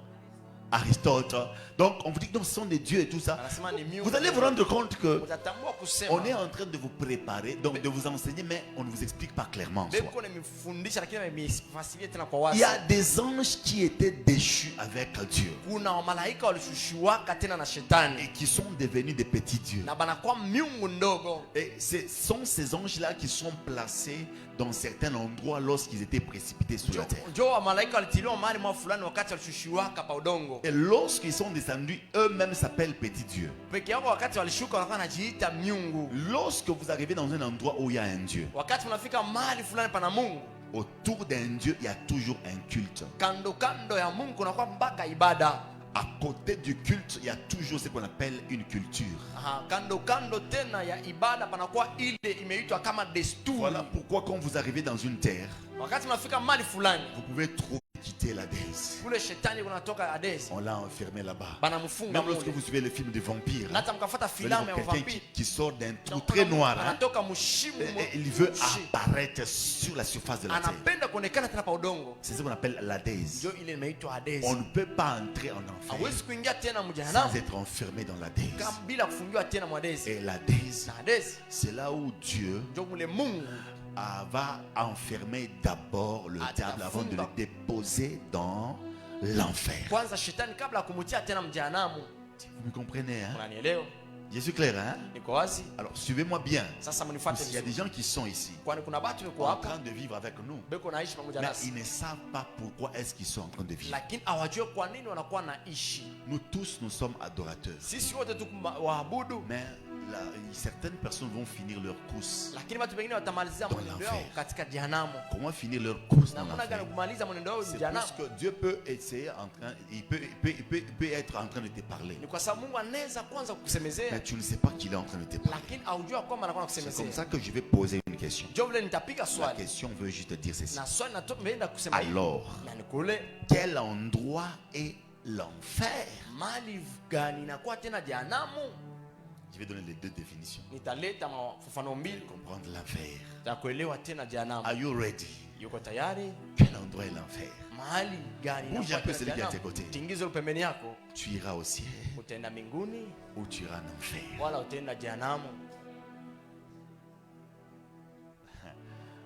[SPEAKER 3] Aristote. Donc on vous dit que non, ce sont des dieux et tout ça.
[SPEAKER 4] Anasema ni miungu.
[SPEAKER 3] Vous allez vous rendre compte que
[SPEAKER 4] Utatambua kusema.
[SPEAKER 3] on est en train de vous préparer, donc de vous enseigner, mais on ne vous explique pas clairement. en soi.
[SPEAKER 4] Beko nimefundisha lakini nimefasiria tena kwa
[SPEAKER 3] Il y
[SPEAKER 4] wasi.
[SPEAKER 3] a des anges qui étaient déchus avec Dieu
[SPEAKER 4] Kuna malaika walishushiwaka tena na shetani
[SPEAKER 3] et qui sont devenus des petits dieux.
[SPEAKER 4] na banakuwa miungu ndogo.
[SPEAKER 3] Et ce sont ces anges-là qui sont placés dans certains endroits lorsqu'ils étaient précipités sur la terre.
[SPEAKER 4] Jo wa malaika walitiliwa mahali mwa fulani wakati walishushiwaka pa udongo.
[SPEAKER 3] Et lorsqu'ils sont descendus, eux-mêmes s'appellent petits dieux.
[SPEAKER 4] Peke yao wakati walishuka wakawa wanajiita miungu.
[SPEAKER 3] Lorsque vous arrivez dans un endroit où il y a un Dieu,
[SPEAKER 4] Wakati mnafika mahali fulani pana Mungu,
[SPEAKER 3] autour d'un Dieu, il y a toujours un culte.
[SPEAKER 4] kando kando ya Mungu kunakuwa mpaka ibada.
[SPEAKER 3] À côté du culte, il y a toujours ce qu'on appelle une culture.
[SPEAKER 4] Aha, kando kando tena ya ibada panakuwa ile imeitwa kama desturi.
[SPEAKER 3] Voilà pourquoi quand vous arrivez dans une terre,
[SPEAKER 4] Wakati mnafika mahali fulani,
[SPEAKER 3] vous pouvez trop quitter la déesse.
[SPEAKER 4] kule shetani kunatoka Hades,
[SPEAKER 3] On l'a enfermé là-bas.
[SPEAKER 4] banamfunga
[SPEAKER 3] Même lorsque
[SPEAKER 4] mule.
[SPEAKER 3] vous suivez le film de vampires,
[SPEAKER 4] Na hata mkafuata
[SPEAKER 3] vous voyez
[SPEAKER 4] filamu ya
[SPEAKER 3] quelqu'un
[SPEAKER 4] vampire,
[SPEAKER 3] qui sort d'un trou très noir. Hein,
[SPEAKER 4] anatoka mushimu
[SPEAKER 3] et il veut
[SPEAKER 4] mshi.
[SPEAKER 3] apparaître sur la surface de la terre.
[SPEAKER 4] Anapenda kuonekana tena pa udongo.
[SPEAKER 3] C'est ce qu'on appelle la déesse.
[SPEAKER 4] Ndio ile imeitwa Hades.
[SPEAKER 3] On ne peut pas entrer en enfer
[SPEAKER 4] Hawezi kuingia tena
[SPEAKER 3] sans
[SPEAKER 4] mjehanamu
[SPEAKER 3] être enfermé dans la déesse.
[SPEAKER 4] kama bila kufungiwa tena mwa Hades.
[SPEAKER 3] Et la déesse,
[SPEAKER 4] Na Hades
[SPEAKER 3] c'est là où Dieu
[SPEAKER 4] ndio mule Mungu
[SPEAKER 3] va enfermer d'abord le diable avant de le déposer dans l'enfer.
[SPEAKER 4] kwanza shetani kabla ya kumutia tena mjehanamu.
[SPEAKER 3] Vous me comprenez, hein?
[SPEAKER 4] Unanielewa?
[SPEAKER 3] Je suis clair, hein?
[SPEAKER 4] Niko wazi?
[SPEAKER 3] Alors suivez-moi bien.
[SPEAKER 4] Sasa mnifuate
[SPEAKER 3] Parce qu'il y a des
[SPEAKER 4] vizuri.
[SPEAKER 3] gens qui sont ici,
[SPEAKER 4] Kwani kuna watu wako
[SPEAKER 3] en
[SPEAKER 4] hapa
[SPEAKER 3] train de vivre avec nous,
[SPEAKER 4] beko naishi pamoja
[SPEAKER 3] mais
[SPEAKER 4] nasi.
[SPEAKER 3] ils ne savent pas pourquoi est-ce qu'ils sont en train de vivre.
[SPEAKER 4] Lakini hawajui kwa nini wanakuwa naishi.
[SPEAKER 3] Nous tous, nous sommes adorateurs.
[SPEAKER 4] Sisi wote tu waabudu,
[SPEAKER 3] Mais certaines personnes vont finir leur course.
[SPEAKER 4] lakini watu wengine watamalizia
[SPEAKER 3] Dans
[SPEAKER 4] mwenendo wao
[SPEAKER 3] l'enfer.
[SPEAKER 4] katika jehanamu.
[SPEAKER 3] Comment finir leur course dans
[SPEAKER 4] Namna gani
[SPEAKER 3] l'enfer?
[SPEAKER 4] kumaliza mwenendo wao
[SPEAKER 3] C'est
[SPEAKER 4] jehanamu?
[SPEAKER 3] parce que Dieu peut essayer en train, il peut être en train de te parler.
[SPEAKER 4] Ni kwa sababu Mungu anaweza kwanza
[SPEAKER 3] Mais
[SPEAKER 4] kukusemezea,
[SPEAKER 3] tu ne sais pas qu'il est en train de te parler.
[SPEAKER 4] lakini haujua kwamba anakuwa
[SPEAKER 3] C'est comme
[SPEAKER 4] anakusemezea.
[SPEAKER 3] ça que je vais poser une question.
[SPEAKER 4] Ndio vile nitapiga
[SPEAKER 3] La
[SPEAKER 4] swali
[SPEAKER 3] question veut juste dire ceci.
[SPEAKER 4] na swali naenda kusema hivi.
[SPEAKER 3] Alors,
[SPEAKER 4] Na nikule
[SPEAKER 3] quel endroit est l'enfer?
[SPEAKER 4] mali gani inakuwa tena jehanamu?
[SPEAKER 3] Je vais donner les deux définitions.
[SPEAKER 4] Nitaleta mafano mbili
[SPEAKER 3] Comprendre l'enfer.
[SPEAKER 4] ya kuelewa tena jehanamu.
[SPEAKER 3] Are you ready?
[SPEAKER 4] Yuko tayari?
[SPEAKER 3] Quel endroit est l'enfer?
[SPEAKER 4] Mahali gani
[SPEAKER 3] Bouge
[SPEAKER 4] inakuwa
[SPEAKER 3] un peu
[SPEAKER 4] tena
[SPEAKER 3] celui qui est à tes
[SPEAKER 4] jehanamu?
[SPEAKER 3] côtés.
[SPEAKER 4] Tingizo pembeni yako,
[SPEAKER 3] Tu iras au ciel
[SPEAKER 4] utaenda mbinguni
[SPEAKER 3] ou tu iras en enfer.
[SPEAKER 4] wala utaenda jehanamu.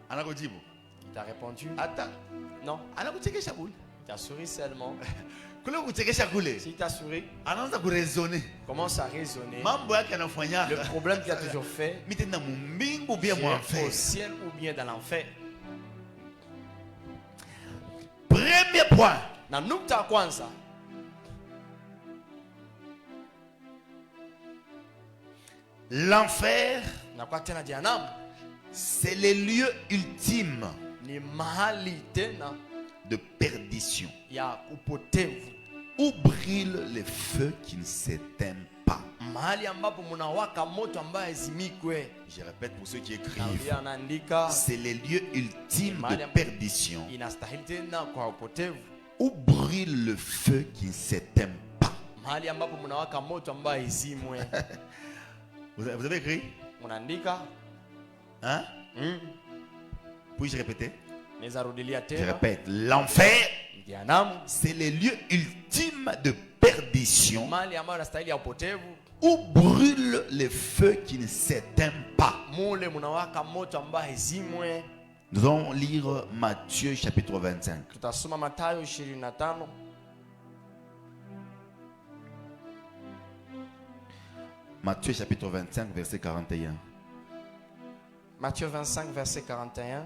[SPEAKER 3] Anakujibu.
[SPEAKER 4] Tu as répondu
[SPEAKER 3] Ata.
[SPEAKER 4] non.
[SPEAKER 3] Anakuchekesha kule.
[SPEAKER 4] Tu as souri seulement.
[SPEAKER 3] Kule kuchekesha kule.
[SPEAKER 4] Si tu as souri,
[SPEAKER 3] Anaanza kuresone.
[SPEAKER 4] commence à raisonner.
[SPEAKER 3] Mambo yake anafanya.
[SPEAKER 4] Le problème qu'il a toujours fait,
[SPEAKER 3] Mimi tena mumbingu ou bien
[SPEAKER 4] c'est
[SPEAKER 3] moi
[SPEAKER 4] au
[SPEAKER 3] enfer.
[SPEAKER 4] ciel ou bien dans l'enfer.
[SPEAKER 3] Premier point.
[SPEAKER 4] Na nukta ya kwanza,
[SPEAKER 3] L'enfer,
[SPEAKER 4] nakuwa tena jehanamu
[SPEAKER 3] c'est le lieu ultime
[SPEAKER 4] ni mahali tena
[SPEAKER 3] de perdition
[SPEAKER 4] ya upotevu,
[SPEAKER 3] où brûlent les feux qui ne s'éteignent pas.
[SPEAKER 4] mahali ambapo mnawaka moto ambaye zimikwe.
[SPEAKER 3] Je répète pour ceux qui écrivent.
[SPEAKER 4] Narudia, anaandika
[SPEAKER 3] C'est le lieu ultime de
[SPEAKER 4] Mahali-
[SPEAKER 3] perdition
[SPEAKER 4] inastahili tena kwa upotevu,
[SPEAKER 3] où brûle le feu qui ne s'éteint pas.
[SPEAKER 4] mahali ambapo mnawaka moto ambaye izimwe.
[SPEAKER 3] Vous avez écrit?
[SPEAKER 4] Mnaandika
[SPEAKER 3] Hein? Puis-je répéter?
[SPEAKER 4] naweza rudilia
[SPEAKER 3] Je
[SPEAKER 4] tena,
[SPEAKER 3] répète. L'enfer,
[SPEAKER 4] jehanamu
[SPEAKER 3] c'est le lieu ultime de perdition
[SPEAKER 4] mahali ambayo inastahili ya upotevu,
[SPEAKER 3] où brûle le feu qui ne s'éteint pas.
[SPEAKER 4] mule mnawaka moto ambaye izimwe.
[SPEAKER 3] Nous allons lire Matthieu chapitre 25.
[SPEAKER 4] Tutasoma Mathayo 25.
[SPEAKER 3] Matthieu chapitre 25, verset 41.
[SPEAKER 4] Matthieu 25, verset 41.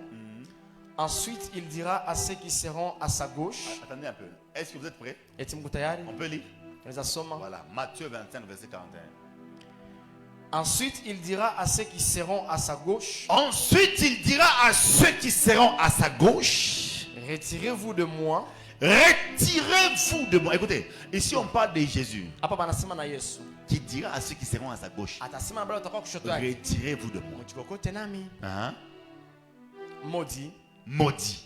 [SPEAKER 4] Ensuite, il dira à ceux qui seront à sa gauche.
[SPEAKER 3] Attendez un peu. Est-ce que vous êtes prêts?
[SPEAKER 4] Eti mko tayari?
[SPEAKER 3] On peut lire?
[SPEAKER 4] Tunaweza soma.
[SPEAKER 3] Voilà, Matthieu 25, verset 41.
[SPEAKER 4] Ensuite, il dira à ceux qui seront à sa gauche.
[SPEAKER 3] Ensuite, il dira à ceux qui seront à sa gauche,
[SPEAKER 4] Retirez-vous de moi.
[SPEAKER 3] retirez-vous de moi. Écoutez, ici on parle de Jésus
[SPEAKER 4] Hapa panasema na Yesu.
[SPEAKER 3] qui dira à ceux qui seront à sa gauche,
[SPEAKER 4] Atasema mbele utakuwa kushoto yake.
[SPEAKER 3] retirez-vous de moi.
[SPEAKER 4] Mjikokote nami.
[SPEAKER 3] Hein?
[SPEAKER 4] Maudit.
[SPEAKER 3] Maudit.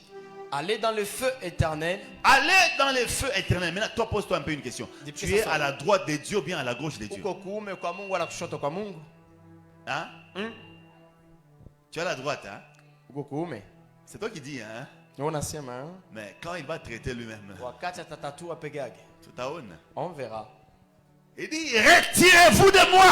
[SPEAKER 4] Allez dans le feu éternel.
[SPEAKER 3] Allez dans le feu éternel. Maintenant, toi, pose-toi un peu une question.
[SPEAKER 4] Depuis
[SPEAKER 3] Tu
[SPEAKER 4] ça
[SPEAKER 3] es
[SPEAKER 4] sort.
[SPEAKER 3] à la droite de Dieu ou bien à la gauche de Dieu?
[SPEAKER 4] Uko kuume kwa Mungu wala kushoto kwa Mungu?
[SPEAKER 3] Hein? Tu es à la droite, hein?
[SPEAKER 4] Uko kuume.
[SPEAKER 3] C'est toi qui dis, hein?
[SPEAKER 4] unasema
[SPEAKER 3] Mais quand il va traiter lui-même,
[SPEAKER 4] wakati atatatua peke yake
[SPEAKER 3] tutaona.
[SPEAKER 4] on verra.
[SPEAKER 3] Il dit, retirez-vous de moi.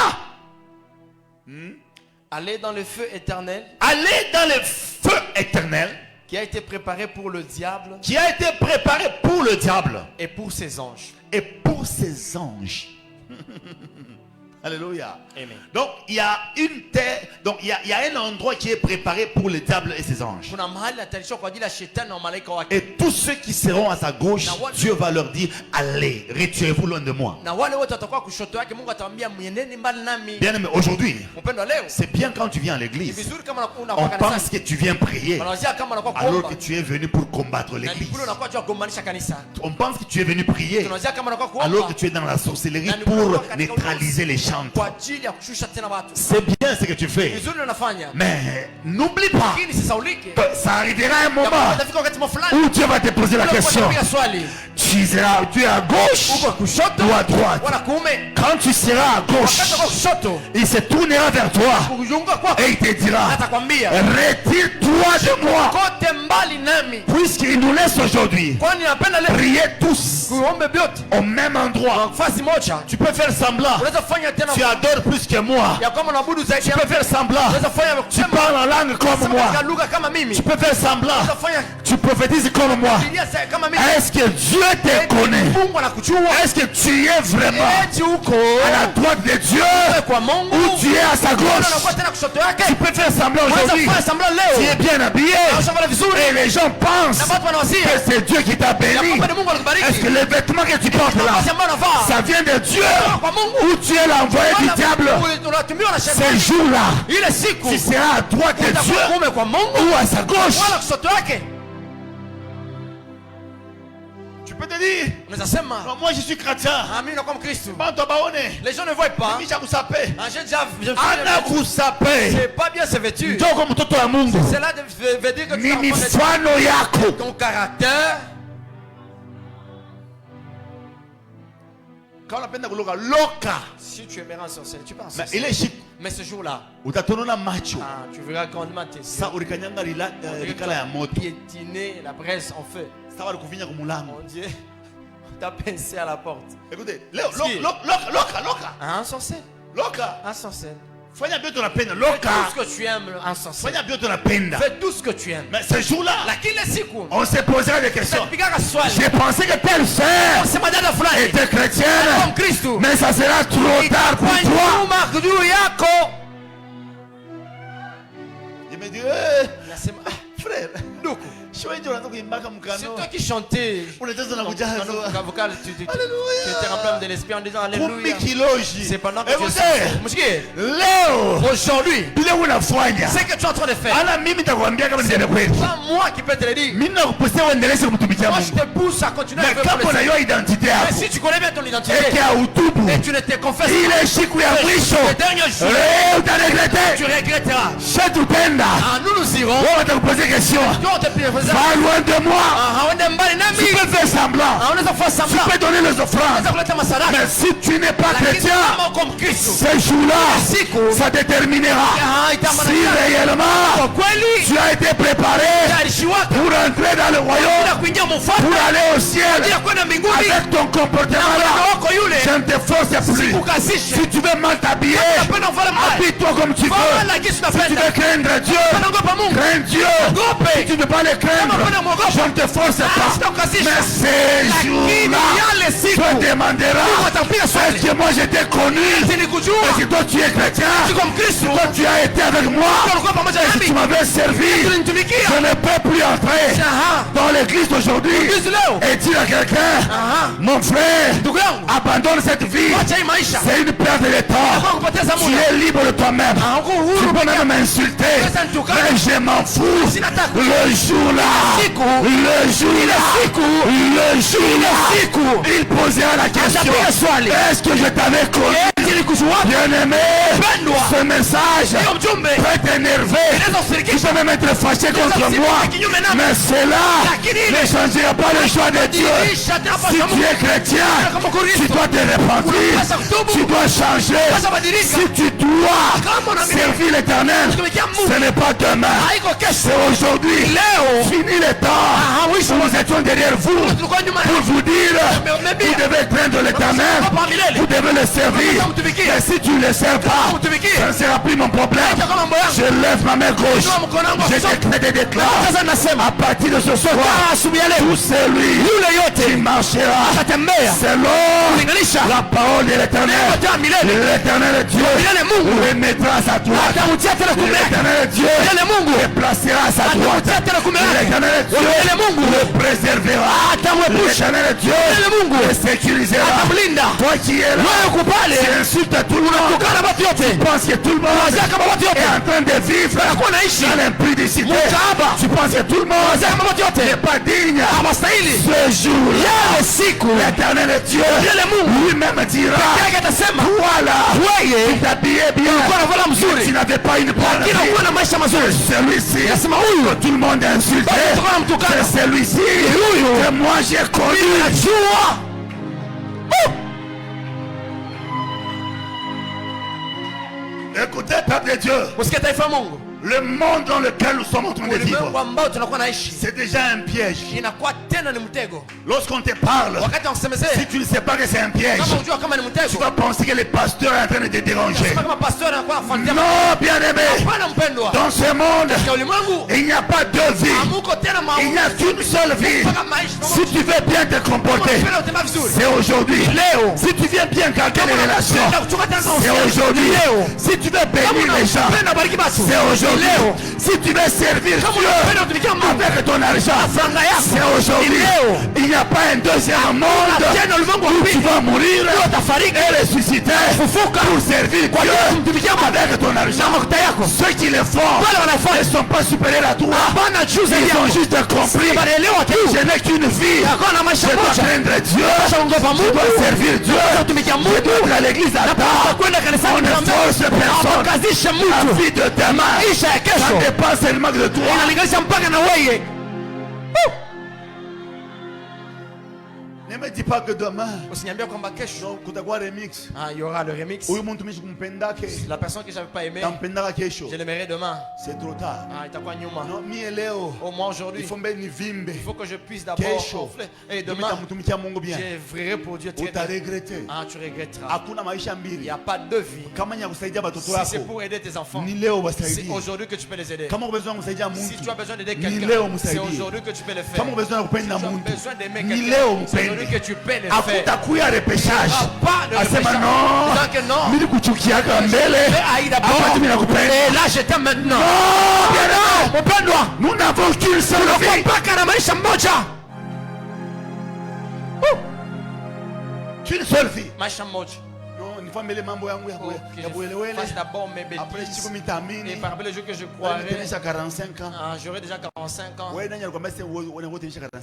[SPEAKER 4] Allez dans le feu éternel
[SPEAKER 3] Allez dans le feu éternel
[SPEAKER 4] qui a été préparé pour le diable
[SPEAKER 3] qui a été préparé pour le diable
[SPEAKER 4] et pour ses anges.
[SPEAKER 3] et pour ses anges. Alléluia.
[SPEAKER 4] Amen.
[SPEAKER 3] Donc il y a une terre, donc il y a un endroit qui est préparé pour le diable et ses anges.
[SPEAKER 4] Kuna mahali natayarishwa kwa ajili ya shetani na malaika wake.
[SPEAKER 3] Et tous ceux qui seront à sa gauche, Dieu va leur dire, allez, retirez-vous loin de moi.
[SPEAKER 4] Na wale wote watakuwa kushoto yake Mungu atawaambia mweneni mbali nami.
[SPEAKER 3] Bien aimé, aujourd'hui,
[SPEAKER 4] Mpendwa leo
[SPEAKER 3] c'est bien quand tu viens à
[SPEAKER 4] ni
[SPEAKER 3] l'église.
[SPEAKER 4] vizuri kama
[SPEAKER 3] On
[SPEAKER 4] unakuwa
[SPEAKER 3] pense
[SPEAKER 4] kanisani.
[SPEAKER 3] que tu viens prier
[SPEAKER 4] Wanawazia kama unakuwa
[SPEAKER 3] alors
[SPEAKER 4] kuomba.
[SPEAKER 3] que tu es venu pour combattre
[SPEAKER 4] Na
[SPEAKER 3] l'église.
[SPEAKER 4] nikule unakuwa jua kugombanisha kanisa.
[SPEAKER 3] On pense que tu es venu prier
[SPEAKER 4] Tunawazia kama unakuwa
[SPEAKER 3] alors
[SPEAKER 4] kuomba.
[SPEAKER 3] que tu es dans la sorcellerie pour neutraliser les chantres.
[SPEAKER 4] Kwa ajili ya kushusha tena watu.
[SPEAKER 3] C'est bien ce que tu fais.
[SPEAKER 4] Vizuri unafanya.
[SPEAKER 3] Mais n'oublie pas
[SPEAKER 4] Lakini sisaulike.
[SPEAKER 3] que ça arrivera un moment
[SPEAKER 4] Itafika wakati fulani.
[SPEAKER 3] où Dieu va te poser la question.
[SPEAKER 4] Swali.
[SPEAKER 3] Tu es à gauche
[SPEAKER 4] Uko kushoto
[SPEAKER 3] ou à droite.
[SPEAKER 4] wala kuume.
[SPEAKER 3] Quand tu seras à gauche,
[SPEAKER 4] Wakati uko kushoto
[SPEAKER 3] il se tournera vers toi
[SPEAKER 4] kuzunguka kwako
[SPEAKER 3] et il te dira,
[SPEAKER 4] atakwambia
[SPEAKER 3] retire-toi de moi.
[SPEAKER 4] kote mbali nami.
[SPEAKER 3] Puisqu'il nous laisse aujourd'hui
[SPEAKER 4] Kwani napenda leo
[SPEAKER 3] prier tous
[SPEAKER 4] kuombe vyote
[SPEAKER 3] au même endroit.
[SPEAKER 4] nafasi moja.
[SPEAKER 3] Tu peux faire semblant.
[SPEAKER 4] Unaweza fanya tena
[SPEAKER 3] Tu adores plus que moi.
[SPEAKER 4] ya kama unaabudu zaidi
[SPEAKER 3] Tu
[SPEAKER 4] ya
[SPEAKER 3] peux faire semblant.
[SPEAKER 4] unaweza fanya
[SPEAKER 3] Tu parles en langue comme moi.
[SPEAKER 4] katika lugha kama mimi.
[SPEAKER 3] Tu peux faire semblant.
[SPEAKER 4] Unaweza fanya
[SPEAKER 3] Tu prophétises comme moi.
[SPEAKER 4] Biblia kama mimi.
[SPEAKER 3] Est-ce que Dieu te connaît?
[SPEAKER 4] Mungu anakujua.
[SPEAKER 3] Est-ce que tu es vraiment
[SPEAKER 4] Eti uko
[SPEAKER 3] à la droite de Dieu
[SPEAKER 4] kwa Mungu.
[SPEAKER 3] ou tu es à sa
[SPEAKER 4] Unakuwa
[SPEAKER 3] gauche?
[SPEAKER 4] tena kushoto yake.
[SPEAKER 3] Tu peux faire semblant aujourd'hui.
[SPEAKER 4] Unaweza fanya sambla
[SPEAKER 3] Tu es
[SPEAKER 4] leo.
[SPEAKER 3] bien habillé
[SPEAKER 4] Unashavala vizuri.
[SPEAKER 3] et les gens pensent
[SPEAKER 4] Na watu wanawazia
[SPEAKER 3] que c'est Dieu qui t'a béni.
[SPEAKER 4] kwamba ni Mungu alikubariki.
[SPEAKER 3] Est-ce que les vêtements que tu portes là,
[SPEAKER 4] Mavazi ambayo unavaa
[SPEAKER 3] ça vient de Dieu
[SPEAKER 4] kwa Mungu.
[SPEAKER 3] ou tu es l'envoyé du diable?
[SPEAKER 4] Unatumiwa na
[SPEAKER 3] Ces
[SPEAKER 4] shetani.
[SPEAKER 3] jours-là,
[SPEAKER 4] Ile siku
[SPEAKER 3] tu seras à droite de
[SPEAKER 4] utakuwa
[SPEAKER 3] Dieu
[SPEAKER 4] kuume kwa Mungu
[SPEAKER 3] ou à sa gauche.
[SPEAKER 4] wala kushoto yake.
[SPEAKER 3] Tu peux te dire,
[SPEAKER 4] Unaweza sema
[SPEAKER 3] non, moi je suis chrétien.
[SPEAKER 4] mimi nakuwa Mkristo.
[SPEAKER 3] Les gens ne voient pas.
[SPEAKER 4] C'est pas bien se vêtu.
[SPEAKER 3] Ndio mtoto wa Mungu.
[SPEAKER 4] Cela veut dire que tu
[SPEAKER 3] Ni
[SPEAKER 4] as
[SPEAKER 3] mifano yako.
[SPEAKER 4] ton caractère.
[SPEAKER 3] Quand on appelle loka,
[SPEAKER 4] Si tu aimerais un sorcier, tu penses.
[SPEAKER 3] mais il est chic.
[SPEAKER 4] Mais ce jour-là,
[SPEAKER 3] Utatonona macho.
[SPEAKER 4] tu verras grandement tes yeux.
[SPEAKER 3] Sa ulikanyanga rikala ya moto.
[SPEAKER 4] Piétiner la braise en feu.
[SPEAKER 3] Sa walikuvinya kumulango.
[SPEAKER 4] Mon Dieu, t'as pincé à la porte.
[SPEAKER 3] Écoutez, loka.
[SPEAKER 4] Un sorcier.
[SPEAKER 3] Loka.
[SPEAKER 4] Un sorcier.
[SPEAKER 3] Fanya bien tunapenda.
[SPEAKER 4] Fais
[SPEAKER 3] Loka.
[SPEAKER 4] tout ce que tu aimes, un sorcier.
[SPEAKER 3] Fanya bien tunapenda.
[SPEAKER 4] Fais tout ce que tu aimes.
[SPEAKER 3] Mais ce jour-là,
[SPEAKER 4] Lakini siku
[SPEAKER 3] on s'est posé des questions.
[SPEAKER 4] pigaga swali.
[SPEAKER 3] J'ai pensé que telle sœur
[SPEAKER 4] Sema dada fulani
[SPEAKER 3] était chrétienne.
[SPEAKER 4] comme Kristo.
[SPEAKER 3] Mais ça sera trop tard pour
[SPEAKER 4] Kwa
[SPEAKER 3] toi.
[SPEAKER 4] nyuma juu yako.
[SPEAKER 3] Il me dit,
[SPEAKER 4] Nasema
[SPEAKER 3] frère,
[SPEAKER 4] ndugu,
[SPEAKER 3] je vais dire
[SPEAKER 4] c'est toi qui chantais.
[SPEAKER 3] on était dans la vocal,
[SPEAKER 4] Tu étais
[SPEAKER 3] Alléluia.
[SPEAKER 4] rempli de l'esprit en disant Alléluia. C'est pendant que tu
[SPEAKER 3] Écoutez,
[SPEAKER 4] es
[SPEAKER 3] leo
[SPEAKER 4] aujourd'hui,
[SPEAKER 3] bila unafanya
[SPEAKER 4] ce que tu es en train de faire,
[SPEAKER 3] ana mimi nitakwambia kama ni kweli.
[SPEAKER 4] pas moi qui peux te le dire.
[SPEAKER 3] Mimi nakuposea uendeleze kumtumikia
[SPEAKER 4] Moi je
[SPEAKER 3] Mungu.
[SPEAKER 4] te pousse à continuer à
[SPEAKER 3] Na
[SPEAKER 4] faire
[SPEAKER 3] kama
[SPEAKER 4] pour
[SPEAKER 3] unajua identite
[SPEAKER 4] Mais
[SPEAKER 3] yako
[SPEAKER 4] si tu connais bien ton identité
[SPEAKER 3] eke hautubu
[SPEAKER 4] et tu ne te confesses
[SPEAKER 3] ile
[SPEAKER 4] pas,
[SPEAKER 3] siku ya mwisho
[SPEAKER 4] le dernier jour,
[SPEAKER 3] leo
[SPEAKER 4] tu
[SPEAKER 3] utaregrete.
[SPEAKER 4] regretteras.
[SPEAKER 3] Shetupenda
[SPEAKER 4] Ah, nous irons.
[SPEAKER 3] wewe watakuposia question.
[SPEAKER 4] Toi, on te présente.
[SPEAKER 3] Va loin de moi.
[SPEAKER 4] Ah, on est mbali nami.
[SPEAKER 3] Tu peux faire semblant.
[SPEAKER 4] Ah, on est en face
[SPEAKER 3] Tu
[SPEAKER 4] semblant.
[SPEAKER 3] peux donner les
[SPEAKER 4] On
[SPEAKER 3] offrandes.
[SPEAKER 4] est kuleta masadaka.
[SPEAKER 3] Mais si tu n'es pas
[SPEAKER 4] Lakini
[SPEAKER 3] chrétien,
[SPEAKER 4] kama comme Kristo.
[SPEAKER 3] ce jour-là,
[SPEAKER 4] Siku.
[SPEAKER 3] ça déterminera
[SPEAKER 4] Ah, itamana
[SPEAKER 3] si
[SPEAKER 4] kwa
[SPEAKER 3] réellement
[SPEAKER 4] kweli
[SPEAKER 3] tu as été préparé
[SPEAKER 4] tayarishiwaka
[SPEAKER 3] pour entrer dans le
[SPEAKER 4] bila
[SPEAKER 3] royaume,
[SPEAKER 4] kuingia
[SPEAKER 3] pour
[SPEAKER 4] mfalme
[SPEAKER 3] aller au ciel.
[SPEAKER 4] bila kwenda mbinguni.
[SPEAKER 3] Avec ton comportement
[SPEAKER 4] Mwana
[SPEAKER 3] là,
[SPEAKER 4] wako yule
[SPEAKER 3] je ne te force plus.
[SPEAKER 4] sikukazishe.
[SPEAKER 3] Si tu veux mal t'habiller,
[SPEAKER 4] Unapenda uvale mbaya.
[SPEAKER 3] habille-toi comme tu veux.
[SPEAKER 4] Vala jinsi
[SPEAKER 3] Si tu
[SPEAKER 4] unapenda.
[SPEAKER 3] veux craindre Dieu,
[SPEAKER 4] Unaogopa Mungu.
[SPEAKER 3] crains Dieu.
[SPEAKER 4] Ogope.
[SPEAKER 3] Si tu ne veux pas le craindre,
[SPEAKER 4] Kama unaogopa.
[SPEAKER 3] je ne te force pas.
[SPEAKER 4] sitakukazisha.
[SPEAKER 3] Mais ces
[SPEAKER 4] Lakini
[SPEAKER 3] jours-là,
[SPEAKER 4] yale siku
[SPEAKER 3] tu demanderas,
[SPEAKER 4] Mungu atakupiga swali.
[SPEAKER 3] est-ce que moi j'étais connu?
[SPEAKER 4] Sinikujua.
[SPEAKER 3] Est-ce que toi tu es chrétien?
[SPEAKER 4] Si comme Kristo.
[SPEAKER 3] Toi tu as été avec moi?
[SPEAKER 4] Ulikuwa pamoja
[SPEAKER 3] Est-ce que
[SPEAKER 4] nami.
[SPEAKER 3] tu m'avais servi?
[SPEAKER 4] Ulinitumikia.
[SPEAKER 3] Je ne peux plus entrer
[SPEAKER 4] Aha.
[SPEAKER 3] dans l'église d'aujourd'hui
[SPEAKER 4] Kristo leo.
[SPEAKER 3] et dire à quelqu'un,
[SPEAKER 4] Aha.
[SPEAKER 3] mon frère,
[SPEAKER 4] Ndugu yangu.
[SPEAKER 3] abandonne cette vie.
[SPEAKER 4] Acha hii maisha.
[SPEAKER 3] C'est une perte de temps.
[SPEAKER 4] Kwa kupoteza
[SPEAKER 3] Tu
[SPEAKER 4] muda.
[SPEAKER 3] es libre de toi-même.
[SPEAKER 4] Ah, uko huru
[SPEAKER 3] Tu peux
[SPEAKER 4] peke
[SPEAKER 3] même m'insulter.
[SPEAKER 4] Sasa nitukane.
[SPEAKER 3] Mais je m'en fous.
[SPEAKER 4] Sinataka.
[SPEAKER 3] Le jour-là,
[SPEAKER 4] Siku.
[SPEAKER 3] le jour-là, le jour-là,
[SPEAKER 4] Siku.
[SPEAKER 3] il posera la question.
[SPEAKER 4] Atapiga swali.
[SPEAKER 3] Est-ce que je t'avais connu?
[SPEAKER 2] Bien-aimé, ce message peut t'énerver. Tu peux même être fâché contre moi. Mais cela ne changera pas le choix de Dieu. Si tu es chrétien, tu dois te repentir. Tu dois changer. Si tu dois servir l'Éternel, ce n'est pas demain. C'est aujourd'hui. Fini le temps. Nous étions derrière vous pour vous dire, vous devez craindre l'Éternel. Vous devez le servir. Et si tu ne le sers pas, ça ne sera plus mon problème. Je lève ma main gauche. Je décrète et déclare à partir de ce soir, tout celui qui marchera selon la parole de l'Éternel. L'Éternel Dieu remettra à sa droite. L'Éternel Dieu le placera à sa droite. L'Éternel Dieu le préservera. L'Éternel Dieu le sécurisera. Toi qui es là, tu insultes tout le monde. Tu penses que tout le monde est en train de vivre dans l'impudicité. Tu penses que tout le monde n'est pas digne. Ce jour-là, l'Éternel Dieu lui-même dira, voilà, tu t'habillais bien, tu n'avais pas une bonne vie. Celui-ci que tout le monde a insulté, c'est celui-ci que moi j'ai connu. Écoutez, peuple de Dieu, le monde dans lequel nous sommes en train de vivre, c'est déjà un piège. Lorsqu'on te parle, si tu ne sais pas que c'est un piège, tu vas penser que le pasteur est en train de te déranger. Non, bien-aimé, dans ce monde, il n'y a pas deux vies. Il n'y a qu'une seule vie. Si tu veux bien te comporter, c'est aujourd'hui. Si tu viens bien garder les relations, c'est aujourd'hui. Si tu veux bénir les gens, c'est aujourd'hui. Si tu veux servir Dieu avec ton argent, c'est aujourd'hui. Il n'y a pas un deuxième monde où tu vas mourir et ressusciter pour servir Dieu avec ton argent. Ceux qui le font ne sont pas supérieurs à toi. Ils ont juste compris. Je n'ai qu'une vie. Je dois craindre Dieu. Je dois servir Dieu. Je dois être à l'église à temps. On ne force personne. La vie de demain, ça dépend seulement de toi. Ne me dis pas que demain, remix.
[SPEAKER 4] Il y aura le remix. La personne que je n'avais pas aimé, je l'aimerai demain.
[SPEAKER 3] C'est trop tard.
[SPEAKER 4] Oh, moi aujourd'hui, il faut que je puisse d'abord gonfler. Et demain, j'œuvrerai pour Dieu très bien. Tu regretteras. Il n'y a pas de vie. Si c'est pour aider tes enfants, c'est aujourd'hui que tu peux les aider. Si tu as besoin d'aider quelqu'un, c'est aujourd'hui que tu peux le faire. Si tu as besoin d'aimer quelqu'un, c'est aujourd'hui que tu peux le faire.
[SPEAKER 2] Hakutakuya repeshage.
[SPEAKER 4] Pas de
[SPEAKER 2] Asema non.
[SPEAKER 4] disant que non.
[SPEAKER 2] Mimi kuchukiaka mbele. Hapa mimi nakupenda.
[SPEAKER 4] Et là je t'aime maintenant.
[SPEAKER 2] Non, mpendwa. Nous n'avons qu'une seule vie.
[SPEAKER 4] Mpaka maisha moja.
[SPEAKER 2] Qu'une seule vie.
[SPEAKER 4] Maisha moja. Fasse d'abord mes bêtises. Et parmi les jours que je croirais, j'aurai déjà 45 ans.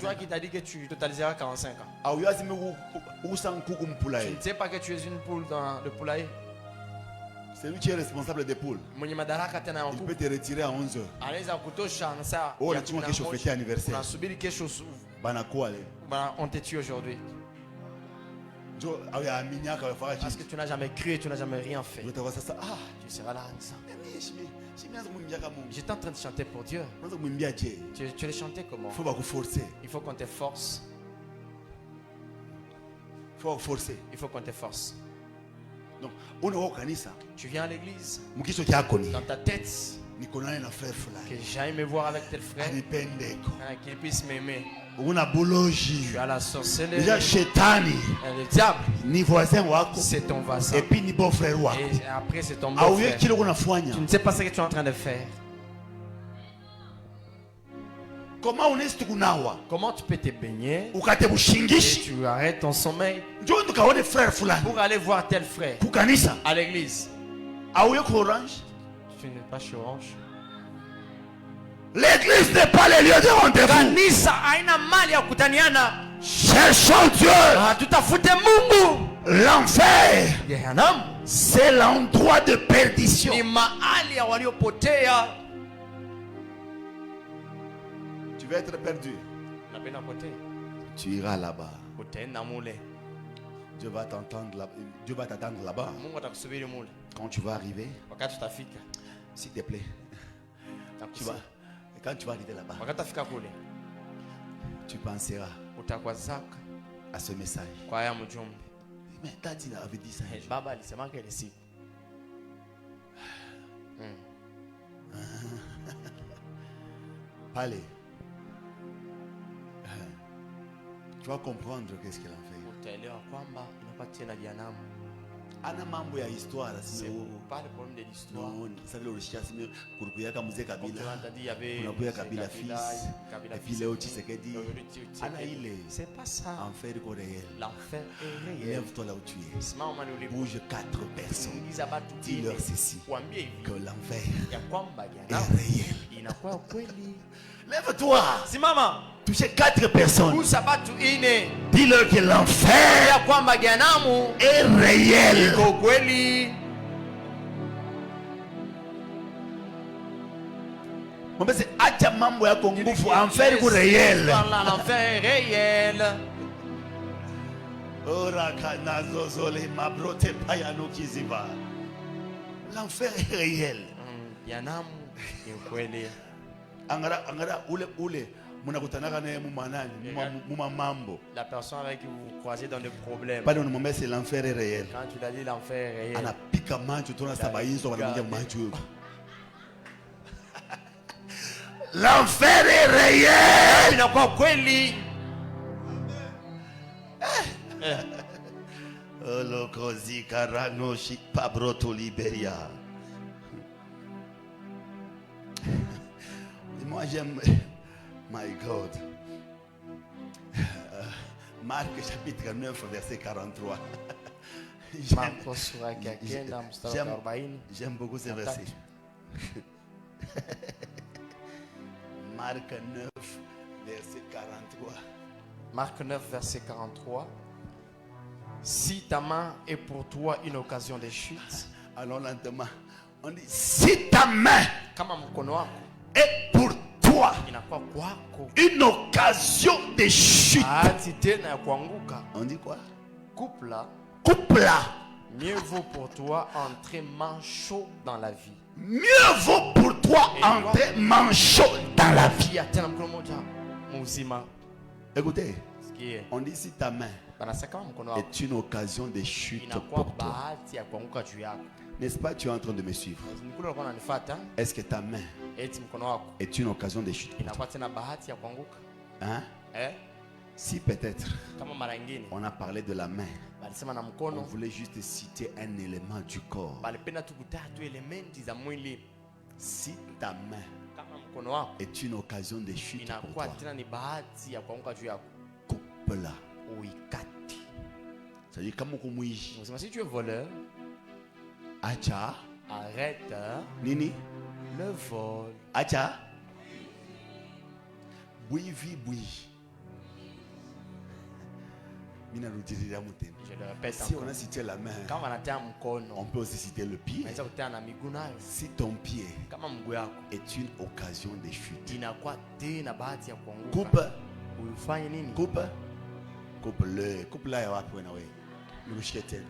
[SPEAKER 4] Toi qui t'as dit que tu totaliseras 45 ans. Tu ne sais pas que tu es une poule dans le poulailler.
[SPEAKER 3] C'est lui qui est responsable des poules. Il peut te retirer à 11h. Oh, tu vois que je fêtais anniversaire.
[SPEAKER 4] On te tue aujourd'hui. Parce que tu n'as jamais cru et tu n'as jamais rien fait. Tu seras là. J'étais en train de chanter pour Dieu. Tu les chantais comment? Il faut qu'on te force. Il faut qu'on te force.
[SPEAKER 3] Donc,
[SPEAKER 4] tu viens à l'église. Dans ta tête, que j'aille me voir avec tel frère, qu'il puisse m'aimer. Je suis à la sorcellerie. Le diable, c'est ton voisin. Et après, c'est ton beau-frère. Tu ne sais pas ce que tu es en train de faire. Comment tu peux te baigner et tu arrêtes ton sommeil pour aller voir tel frère à l'église? Tu n'es pas chez Orange.
[SPEAKER 2] L'église n'est pas le lieu de rendez-vous.
[SPEAKER 4] Cherchons Dieu. L'enfer,
[SPEAKER 2] C'est l'endroit de perdition.
[SPEAKER 4] Ni mahali ya waliopotea.
[SPEAKER 3] Tu vas être perdu.
[SPEAKER 4] Napenda potea.
[SPEAKER 3] Tu iras là-bas.
[SPEAKER 4] Utaenda mule.
[SPEAKER 3] Dieu va t'attendre là-bas.
[SPEAKER 4] Mungu atakusubiri mule.
[SPEAKER 3] Quand tu vas arriver,
[SPEAKER 4] Wakati utafika.
[SPEAKER 3] s'il te plaît, tu vas, et quand tu vas arriver là-bas,
[SPEAKER 4] Wakati utafika kule,
[SPEAKER 3] tu penseras
[SPEAKER 4] utakwazaka
[SPEAKER 3] à ce message.
[SPEAKER 4] kwa haya mjumbe.
[SPEAKER 3] Mais Tati avait dit ça.
[SPEAKER 4] Baba alisema ile siku.
[SPEAKER 3] Allez. Tu vas comprendre qu'est-ce qu'il en fait.
[SPEAKER 4] Utaelewa kwamba inakuwa tena jehanamu.
[SPEAKER 3] Ana mambo ya histoire
[SPEAKER 4] C'est pas le problème de l'histoire.
[SPEAKER 3] non, ça veut le chien c'est kurukuyaka mzee Kabila.
[SPEAKER 4] On a dit il y avait
[SPEAKER 3] Unakuya Kabila fils. Et puis Léo Tshisekedi. Ana ile.
[SPEAKER 4] C'est pas ça.
[SPEAKER 3] Enfer iko réel.
[SPEAKER 4] L'enfer est réel.
[SPEAKER 3] Lève-toi là où tu es.
[SPEAKER 4] Simama ni ulipo.
[SPEAKER 3] Bouge 4 personnes.
[SPEAKER 4] Ingiza watu
[SPEAKER 3] Dis-leur ceci.
[SPEAKER 4] Kuambie hivi
[SPEAKER 3] Que l'enfer
[SPEAKER 4] ya kwamba
[SPEAKER 3] est
[SPEAKER 4] jehanamu
[SPEAKER 3] réel.
[SPEAKER 4] inakuwa kweli.
[SPEAKER 3] Lève-toi.
[SPEAKER 4] Simama.
[SPEAKER 3] Touchez 4 personnes.
[SPEAKER 4] Gusa watu ine.
[SPEAKER 2] Dis-leur que l'enfer
[SPEAKER 4] Ya kwamba jehanamu
[SPEAKER 2] est réel.
[SPEAKER 4] iko kweli.
[SPEAKER 3] Mwambie acha mambo yako nguvu, enfer iko réel.
[SPEAKER 4] L'enfer est réel.
[SPEAKER 3] Oraka nazozole mabrote payano kiziba. L'enfer est réel.
[SPEAKER 4] Jehanamu ni kweli.
[SPEAKER 3] Angara ule munakutanaka naye mumanani muma mambo.
[SPEAKER 4] La personne avec qui vous croisez dans des problèmes.
[SPEAKER 3] Pale unamwambia c'est l'enfer est réel.
[SPEAKER 4] Quand tu l'as dit, l'enfer est réel.
[SPEAKER 3] Anapika macho tuna sabaizo wanakuja macho.
[SPEAKER 2] L'enfer est réel.
[SPEAKER 4] Inakuwa kweli.
[SPEAKER 3] Olokozi karano shipabroto Liberia. Moi j'aime, my God, Marc chapitre 9 verset 43. J'aime beaucoup ce verset. Marc 9 verset 43.
[SPEAKER 4] Marc 9 verset 43. Si ta main est pour toi une occasion de chute.
[SPEAKER 3] Alors lentement, on dit
[SPEAKER 2] Si ta main
[SPEAKER 4] Kama mkono wako
[SPEAKER 2] est pour toi
[SPEAKER 4] inakuwa kwako
[SPEAKER 2] une occasion de chute,
[SPEAKER 4] bahati tena ya kuanguka.
[SPEAKER 3] on dit quoi?
[SPEAKER 4] Coupe-la.
[SPEAKER 2] coupe-la.
[SPEAKER 4] Mieux vaut pour toi entrer manchot dans la vie.
[SPEAKER 2] Mieux vaut pour toi entrer manchot dans la vie.
[SPEAKER 4] Pia tena mkono moja mzima.
[SPEAKER 3] Écoutez,
[SPEAKER 4] Sikie.
[SPEAKER 3] on dit si ta main
[SPEAKER 4] Banasema kama mkono wako
[SPEAKER 3] est une occasion de chute
[SPEAKER 4] inakuwa
[SPEAKER 3] pour toi.
[SPEAKER 4] bahati ya kuanguka juu yako.
[SPEAKER 3] N'est-ce pas, tu es en train de me suivre?
[SPEAKER 4] Nikule unakuwa unanifuata.
[SPEAKER 3] Est-ce que ta main
[SPEAKER 4] Eti mkono wako
[SPEAKER 3] est une occasion de chute pour toi?
[SPEAKER 4] inakuwa tena bahati ya kuanguka.
[SPEAKER 3] Hein? Si peut-être
[SPEAKER 4] Kama mara nyingine
[SPEAKER 3] on a parlé de la main,
[SPEAKER 4] balisema na
[SPEAKER 3] on
[SPEAKER 4] mkono
[SPEAKER 3] voulait juste citer un élément du corps.
[SPEAKER 4] balipenda tu kutaja tu elementi za mwili.
[SPEAKER 3] Si ta main
[SPEAKER 4] Kama mkono wako
[SPEAKER 3] est une occasion de chute pour
[SPEAKER 4] inakuwa
[SPEAKER 3] toi,
[SPEAKER 4] tena ni bahati ya kuanguka juu yako,
[SPEAKER 3] coupe-la.
[SPEAKER 4] uikati.
[SPEAKER 3] C'est-à-dire kama uko mwizi,
[SPEAKER 4] Unasema si tu es voleur,
[SPEAKER 3] acha
[SPEAKER 4] arrête
[SPEAKER 3] nini?
[SPEAKER 4] le vol.
[SPEAKER 3] Acha bwivi bwi. Mina rutilia muteni.
[SPEAKER 4] Je le répète
[SPEAKER 3] Si on
[SPEAKER 4] encore.
[SPEAKER 3] a cité la main,
[SPEAKER 4] Kama anatia
[SPEAKER 3] on
[SPEAKER 4] mkono
[SPEAKER 3] peut aussi citer le pied.
[SPEAKER 4] unaweza kutia na miguu nayo.
[SPEAKER 3] Si ton pied
[SPEAKER 4] Kama mguu yako
[SPEAKER 3] est une occasion de chute,
[SPEAKER 4] inakuwa tena bahati ya kuanguka,
[SPEAKER 3] coupe,
[SPEAKER 4] uifanye nini?
[SPEAKER 3] coupe, coupe-le. Coupe-la ya wapi wewe? Nikushike tena.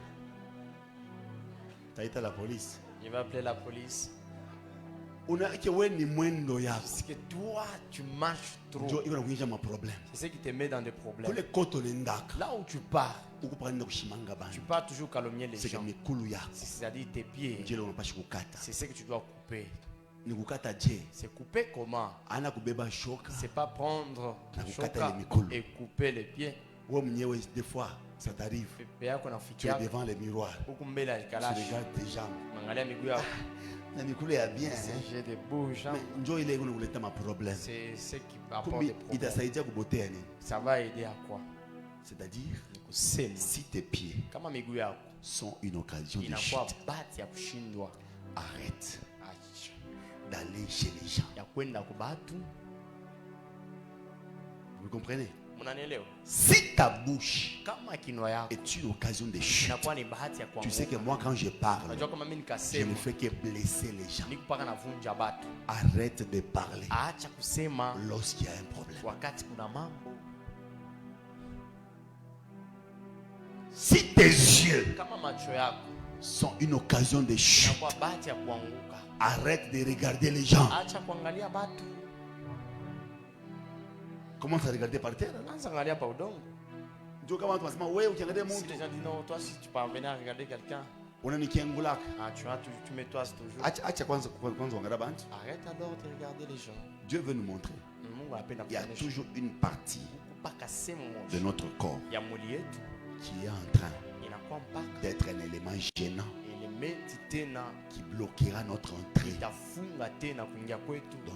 [SPEAKER 3] Taita la police.
[SPEAKER 4] Je vais appeler la police.
[SPEAKER 3] Unaike wewe ni mwendo yako.
[SPEAKER 4] Parce que toi tu marches trop.
[SPEAKER 3] Ndio iko nakuingia ma problem.
[SPEAKER 4] C'est ce qui te met dans des problèmes.
[SPEAKER 3] Kule koto nendaka.
[SPEAKER 4] Là où tu pars,
[SPEAKER 3] Ukupanda kushimanga bantu.
[SPEAKER 4] tu pars toujours calomnier les
[SPEAKER 3] C'est que
[SPEAKER 4] gens.
[SPEAKER 3] mikulu yako.
[SPEAKER 4] C'est-à-dire tes pieds.
[SPEAKER 3] Ndio unapashi kukata.
[SPEAKER 4] C'est ce que tu dois couper.
[SPEAKER 3] Ni kukata je?
[SPEAKER 4] C'est couper comment?
[SPEAKER 3] Ana kubeba shoka.
[SPEAKER 4] C'est pas prendre
[SPEAKER 3] Na
[SPEAKER 4] le
[SPEAKER 3] kukata
[SPEAKER 4] choka
[SPEAKER 3] ile mikulu.
[SPEAKER 4] et couper les pieds.
[SPEAKER 3] Wewe mwenyewe des fois ça t'arrive.
[SPEAKER 4] Pepe yako
[SPEAKER 3] Tu es
[SPEAKER 4] nafikia
[SPEAKER 3] devant les miroirs.
[SPEAKER 4] huku mbele ya
[SPEAKER 3] Tu
[SPEAKER 4] kalashi.
[SPEAKER 3] regardes tes jambes.
[SPEAKER 4] Angalia miguu yako.
[SPEAKER 3] Na mikulu ya bien.
[SPEAKER 4] J'ai des beaux jambes.
[SPEAKER 3] Mais njoo ile unakuleta ma problem.
[SPEAKER 4] C'est ce qui apporte
[SPEAKER 3] Kumbi
[SPEAKER 4] des problèmes.
[SPEAKER 3] itasaidia kubotea nini?
[SPEAKER 4] Ça va aider à quoi?
[SPEAKER 3] C'est-à-dire
[SPEAKER 4] Kusema
[SPEAKER 3] si tes pieds
[SPEAKER 4] kama miguu yako
[SPEAKER 3] sont une occasion de
[SPEAKER 4] inakuwa
[SPEAKER 3] chute,
[SPEAKER 4] bahati ya kushindwa,
[SPEAKER 3] arrête
[SPEAKER 4] acha
[SPEAKER 3] d'aller chez les gens.
[SPEAKER 4] ya kwenda kwa watu.
[SPEAKER 3] Vous comprenez? Si ta bouche est une occasion de chute, tu sais que moi quand je parle, je ne fais que blesser les gens. Arrête de parler lorsqu'il y a un problème. Si tes yeux sont une occasion de chute, arrête de regarder les gens. Commence à regarder par terre.
[SPEAKER 4] Si les gens disent non, toi si tu parvenais à regarder quelqu'un, tu mets toi toujours. Arrête alors de regarder les gens.
[SPEAKER 3] Dieu veut nous montrer. Il y a toujours une partie de notre corps qui est en train d'être un élément gênant qui bloquera notre entrée dans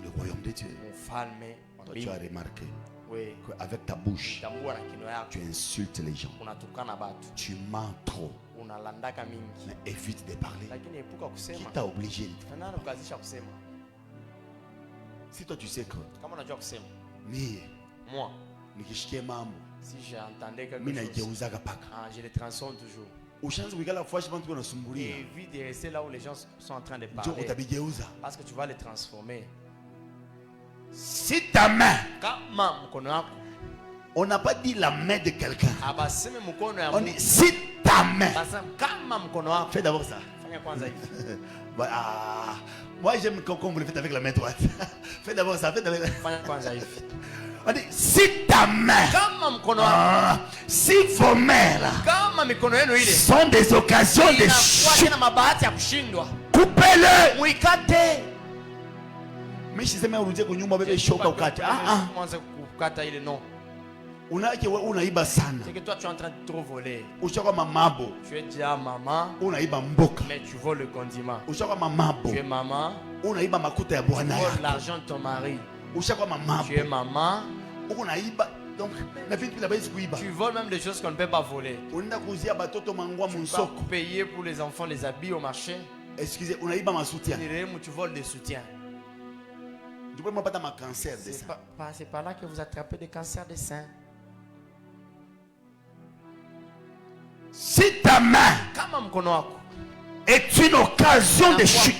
[SPEAKER 3] le royaume de Dieu. Toi, tu as remarqué qu'avec ta bouche, tu insultes les gens. Tu mens trop. Mais évite de parler. Qui t'a obligé? Si toi tu sais que
[SPEAKER 4] moi, si j'entendais quelque chose, je les transforme toujours. Et évite de rester là où les gens sont en train de parler. Parce que tu vas les transformer.
[SPEAKER 3] Si ta main, on n'a pas dit la main de quelqu'un. On dit si ta main. Fais d'abord ça. Moi j'aime quand vous le faites avec la main droite. Fais d'abord ça. On dit si ta main, si vos mains sont des occasions de chute, coupez-le. Mais si c'est même dire que nous m'avons choqué au kata.
[SPEAKER 4] C'est que toi tu es en train de trop voler. Tu es déjà maman, mais tu voles le condiment. Tu es maman, tu voles l'argent de ton mari. Tu es maman, tu voles même des choses qu'on ne peut pas voler. Tu vas payer pour les enfants les habits au marché.
[SPEAKER 3] Excusez,
[SPEAKER 4] tu voles des soutiens. C'est par là que vous attrapez des cancers des seins.
[SPEAKER 3] Si ta main est une occasion de chute,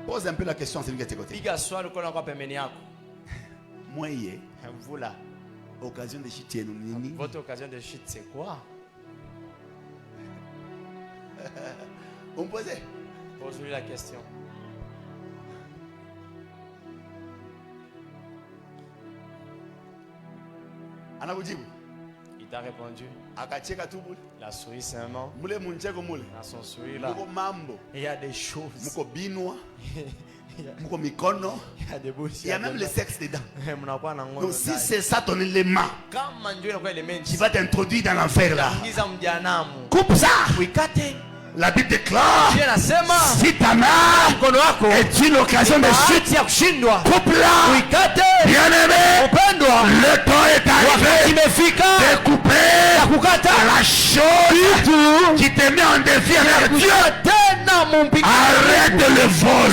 [SPEAKER 3] pose un peu la question à celui qui est à côté. Moi,
[SPEAKER 4] vous là,
[SPEAKER 3] occasion de chute,
[SPEAKER 4] votre occasion de chute, c'est quoi?
[SPEAKER 3] On posait.
[SPEAKER 4] Pose-lui la question. Il t'a répondu. Il a souri seulement. Dans son sourire là, il y a des choses. Il y a des bouches.
[SPEAKER 3] Il y a même le sexe dedans. Donc si c'est ça ton élément, tu vas t'introduire dans l'enfer là. Coupe ça. La Bible déclare, si ta main est une occasion de chute, coupe-la. Bien-aimé, le temps est arrivé de couper la chose qui te met en défi avec Dieu. Arrête le vol,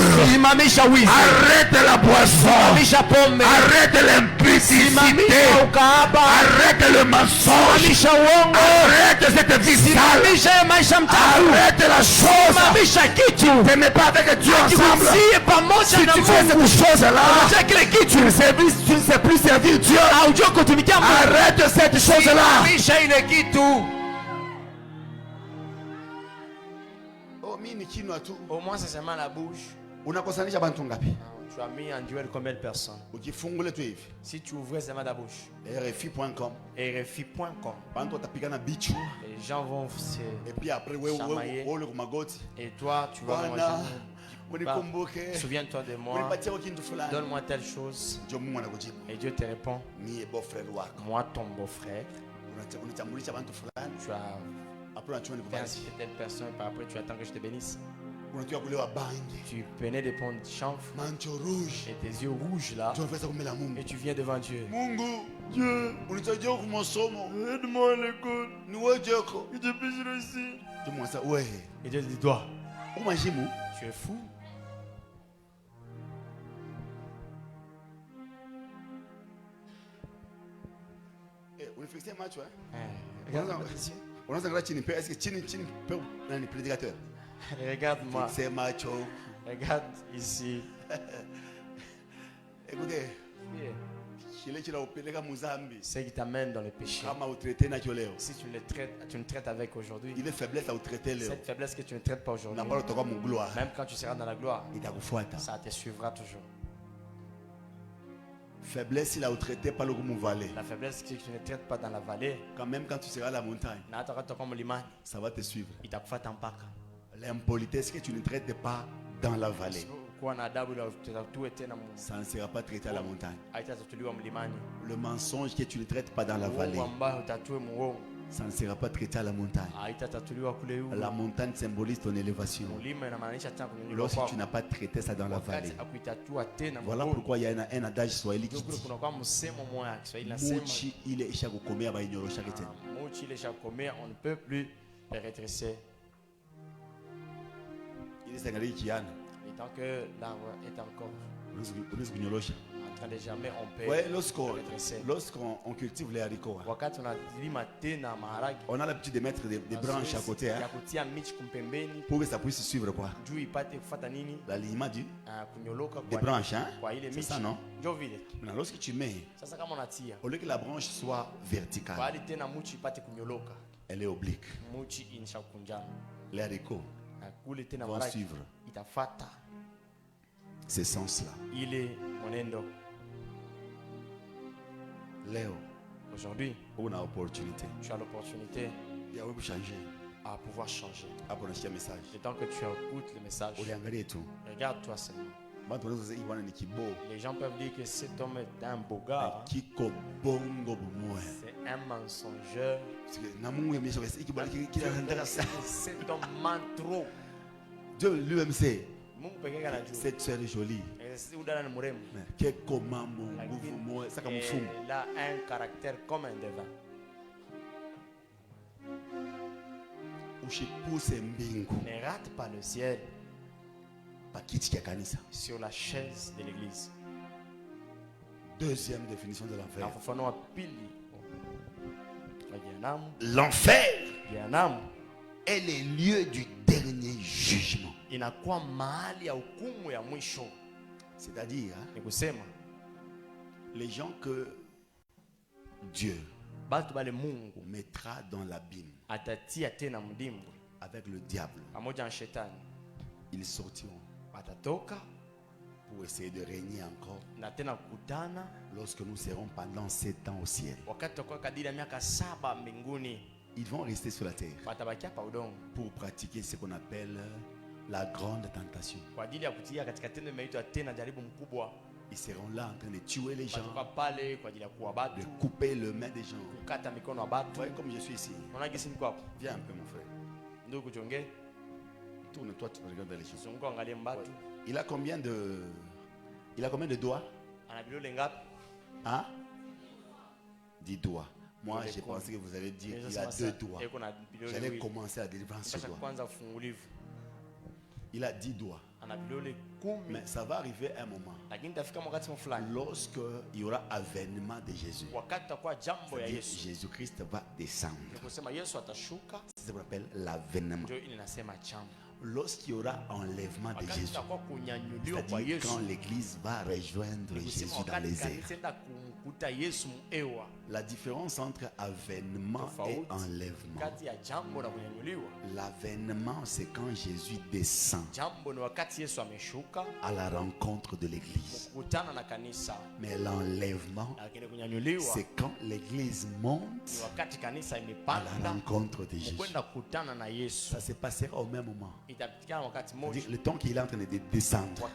[SPEAKER 3] arrête la boisson, arrête l'impudicité, arrête le mensonge, arrête cette vie sale, arrête la chose. Tu n'es pas avec Dieu ensemble. Si tu fais cette chose là, tu ne sais plus servir Dieu. Arrête cette chose là.
[SPEAKER 4] Au moins c'est seulement la bouche. Tu as mis en duel combien de personnes? Si tu ouvrais seulement ta bouche.
[SPEAKER 3] RFI.com.
[SPEAKER 4] RFI.com. Les gens vont se chamailler. Et toi tu vas manger. Souviens-toi de moi. Donne-moi telle chose. Et Dieu te répond. Moi ton beau-frère. Tu as ainsi que telle personne, par après tu attends que je te bénisse. Tu venais de prendre chanvre et tes yeux rouges là, et tu viens devant Dieu.
[SPEAKER 3] Dieu, aide-moi à l'école. Que je puisse réussir.
[SPEAKER 4] Et Dieu dit toi, tu es fou. macho, hein? Est-ce que Chini peut un prédicateur?
[SPEAKER 3] Regarde-moi.
[SPEAKER 4] C'est macho.
[SPEAKER 3] Regarde ici.
[SPEAKER 4] Écoutez.
[SPEAKER 3] Yeah.
[SPEAKER 4] C'est
[SPEAKER 3] qui t'amène dans le péché. Si tu le traites avec aujourd'hui, cette faiblesse que tu ne traites pas aujourd'hui, même quand tu seras dans la gloire, ça te suivra toujours.
[SPEAKER 4] Faiblesse, il a traité pas le vallée.
[SPEAKER 3] La faiblesse que tu ne traites pas dans la vallée,
[SPEAKER 4] quand même quand tu seras à la montagne, ça va te suivre. L'impolitesse que tu ne traites pas dans la vallée, ça ne sera pas traité à la montagne. Le mensonge que tu ne traites pas dans la vallée, ça ne sera pas traité à la montagne. La montagne symbolise ton élévation. Lorsque tu n'as pas traité ça dans la vallée, voilà pourquoi il y a un adage swahili qui dit Muchi ile isha kukomea bainyorosha kitendo.
[SPEAKER 3] Muchi ile isha kukomea, on ne peut plus les redresser.
[SPEAKER 4] Il est sangari kiana.
[SPEAKER 3] Et tant que l'arbre est encore en train de germer, on peut redresser.
[SPEAKER 4] Lorsqu'on cultive les haricots, on a l'habitude de mettre des branches à côté, hein, pour que ça puisse suivre quoi? L'alignement des branches, hein? C'est ça, non? Maintenant, lorsque tu mets, au lieu que la branche soit verticale, elle est oblique. Les haricots vont suivre ce sens-là. Léo,
[SPEAKER 3] aujourd'hui,
[SPEAKER 4] on a opportunité.
[SPEAKER 3] Tu as l'opportunité à pouvoir changer. Le temps que tu écoutes le message, regarde-toi seulement. Les gens peuvent dire que cet homme est un beau gars. C'est un mensongeur. Cet homme ment trop.
[SPEAKER 4] Dieu lui-même sait. Cette soeur est jolie. Elle
[SPEAKER 3] a un caractère comme un devin. Ne rate pas le ciel sur la chaise de l'église.
[SPEAKER 4] Deuxième définition de l'enfer.
[SPEAKER 3] L'enfer
[SPEAKER 4] est le lieu du dernier jugement. C'est-à-dire, hein, les gens que Dieu mettra dans l'abîme avec le diable, ils sortiront pour essayer de régner encore lorsque nous serons pendant 7 ans au ciel. Ils vont rester sur la terre pour pratiquer ce qu'on appelle la grande tentation. Ils seront là en train de tuer les gens, de couper le main des gens. Voyez comme je suis ici. Viens un peu mon frère. Tourne-toi, tu regardes les gens. Il a combien de doigts? Hein? 10 doigts. Moi, j'ai pensé que vous allez dire qu'il a 2 doigts. J'allais commencer à délivrer ce doigt. Il a 10 doigts. Mais ça va arriver un moment lorsque il y aura avènement de Jésus. Jésus-Christ va descendre. C'est ce qu'on appelle l'avènement. Lorsqu'il y aura enlèvement de Jésus, c'est-à-dire quand l'église va rejoindre Jésus dans les airs. La différence entre avènement et enlèvement. L'avènement, c'est quand Jésus descend à la rencontre de l'église. Mais l'enlèvement, c'est quand l'église monte à la rencontre de Jésus. Ça se passera au même moment. Le temps qu'il est en train de descendre,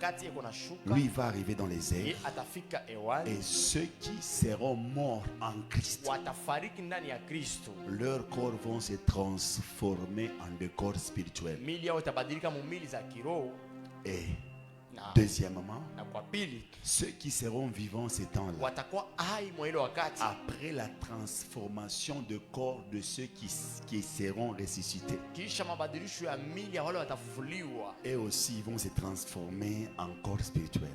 [SPEAKER 4] lui va arriver dans les airs. Et ceux qui seront morts en Christ, leurs corps vont se transformer en des corps spirituels. Et Deuxièmement, ceux qui seront vivants ces temps-là, après la transformation de corps de ceux qui seront ressuscités, et aussi vont se transformer en corps spirituel.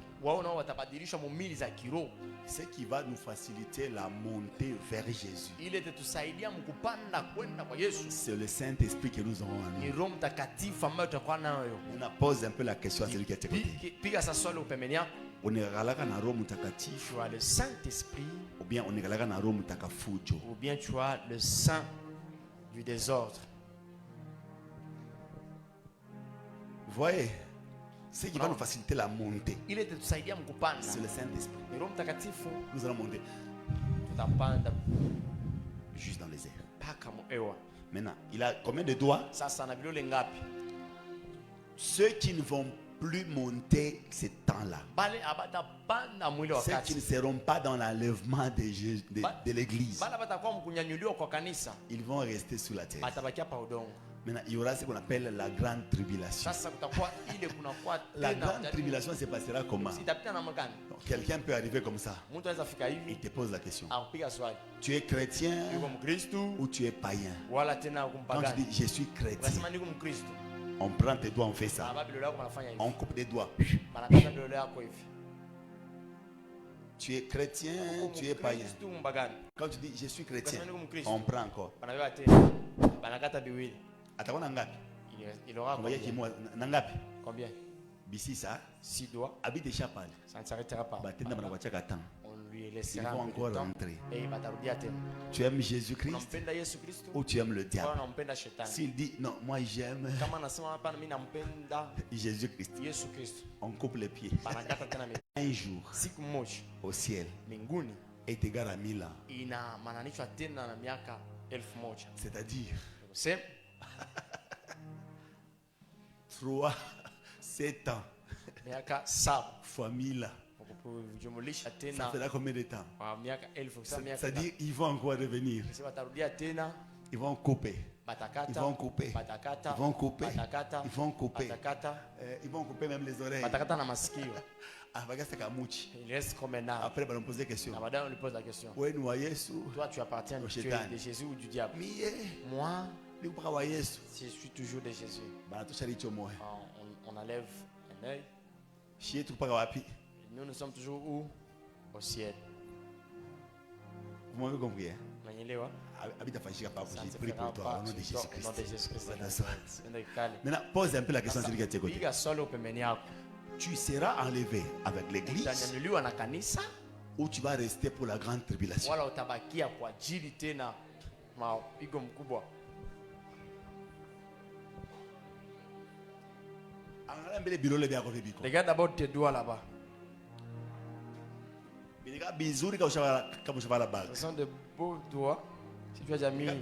[SPEAKER 4] Ce qui va nous faciliter la montée vers Jésus, c'est le Saint-Esprit que nous aurons en nous. On pose un peu la question à celui qui est à côté. On est tu
[SPEAKER 3] as le Saint-Esprit,
[SPEAKER 4] ou bien on est
[SPEAKER 3] ou bien tu as le Saint du désordre.
[SPEAKER 4] Vous voyez, ce qui va nous faciliter la montée, c'est le Saint-Esprit. Nous allons monter juste dans les airs. Maintenant, il a combien de doigts? Ceux qui ne vont plus monter ces temps-là, ceux qui ne seront pas dans l'enlèvement de l'église, ils vont rester sous la terre. Maintenant, il y aura ce qu'on appelle la grande tribulation. La grande tribulation se passera comment? Donc, quelqu'un peut arriver comme ça. Il te pose la question. Tu es chrétien ou tu es païen? Quand tu dis je suis chrétien, on prend tes doigts, on fait ça. On coupe des doigts. Tu es chrétien, tu es païen. Quand tu dis je suis chrétien, on prend encore.
[SPEAKER 3] Il aura combien?
[SPEAKER 4] Bisi ça,
[SPEAKER 3] 6 doigts.
[SPEAKER 4] habite chapal.
[SPEAKER 3] Ça ne s'arrêtera pas. On lui laissera
[SPEAKER 4] encore rentrer.
[SPEAKER 3] Et il va t'arrêter à terre.
[SPEAKER 4] Tu aimes Jésus-Christ ou tu aimes le diable? S'il dit non, moi j'aime Jésus-Christ, on coupe les pieds. Un jour au ciel est égal à 1000 ans. C'est-à-dire 3, 7 ans fois 1000 ans. Ça fera combien de temps? C'est-à-dire ils vont encore revenir. Ils vont couper. Ils vont couper. Ils vont couper. Ils vont couper. Ils vont couper même les oreilles.
[SPEAKER 3] Il reste comme un arbre.
[SPEAKER 4] Après, on lui pose des questions.
[SPEAKER 3] On lui pose la question. Toi, tu appartiens de Jésus ou du diable? Moi, je suis toujours de Jésus. On enlève un œil. Nous sommes toujours où? Au ciel.
[SPEAKER 4] Vous m'avez compris, hein? J'ai prié pour toi au nom de Jésus-Christ. Maintenant, pose un peu la question à celui qui est à tes côtés. Tu seras enlevé avec l'église ou tu vas rester pour la grande tribulation?
[SPEAKER 3] Regarde d'abord tes doigts là-bas. Ce sont de beaux doigts. Si tu as déjà mis, même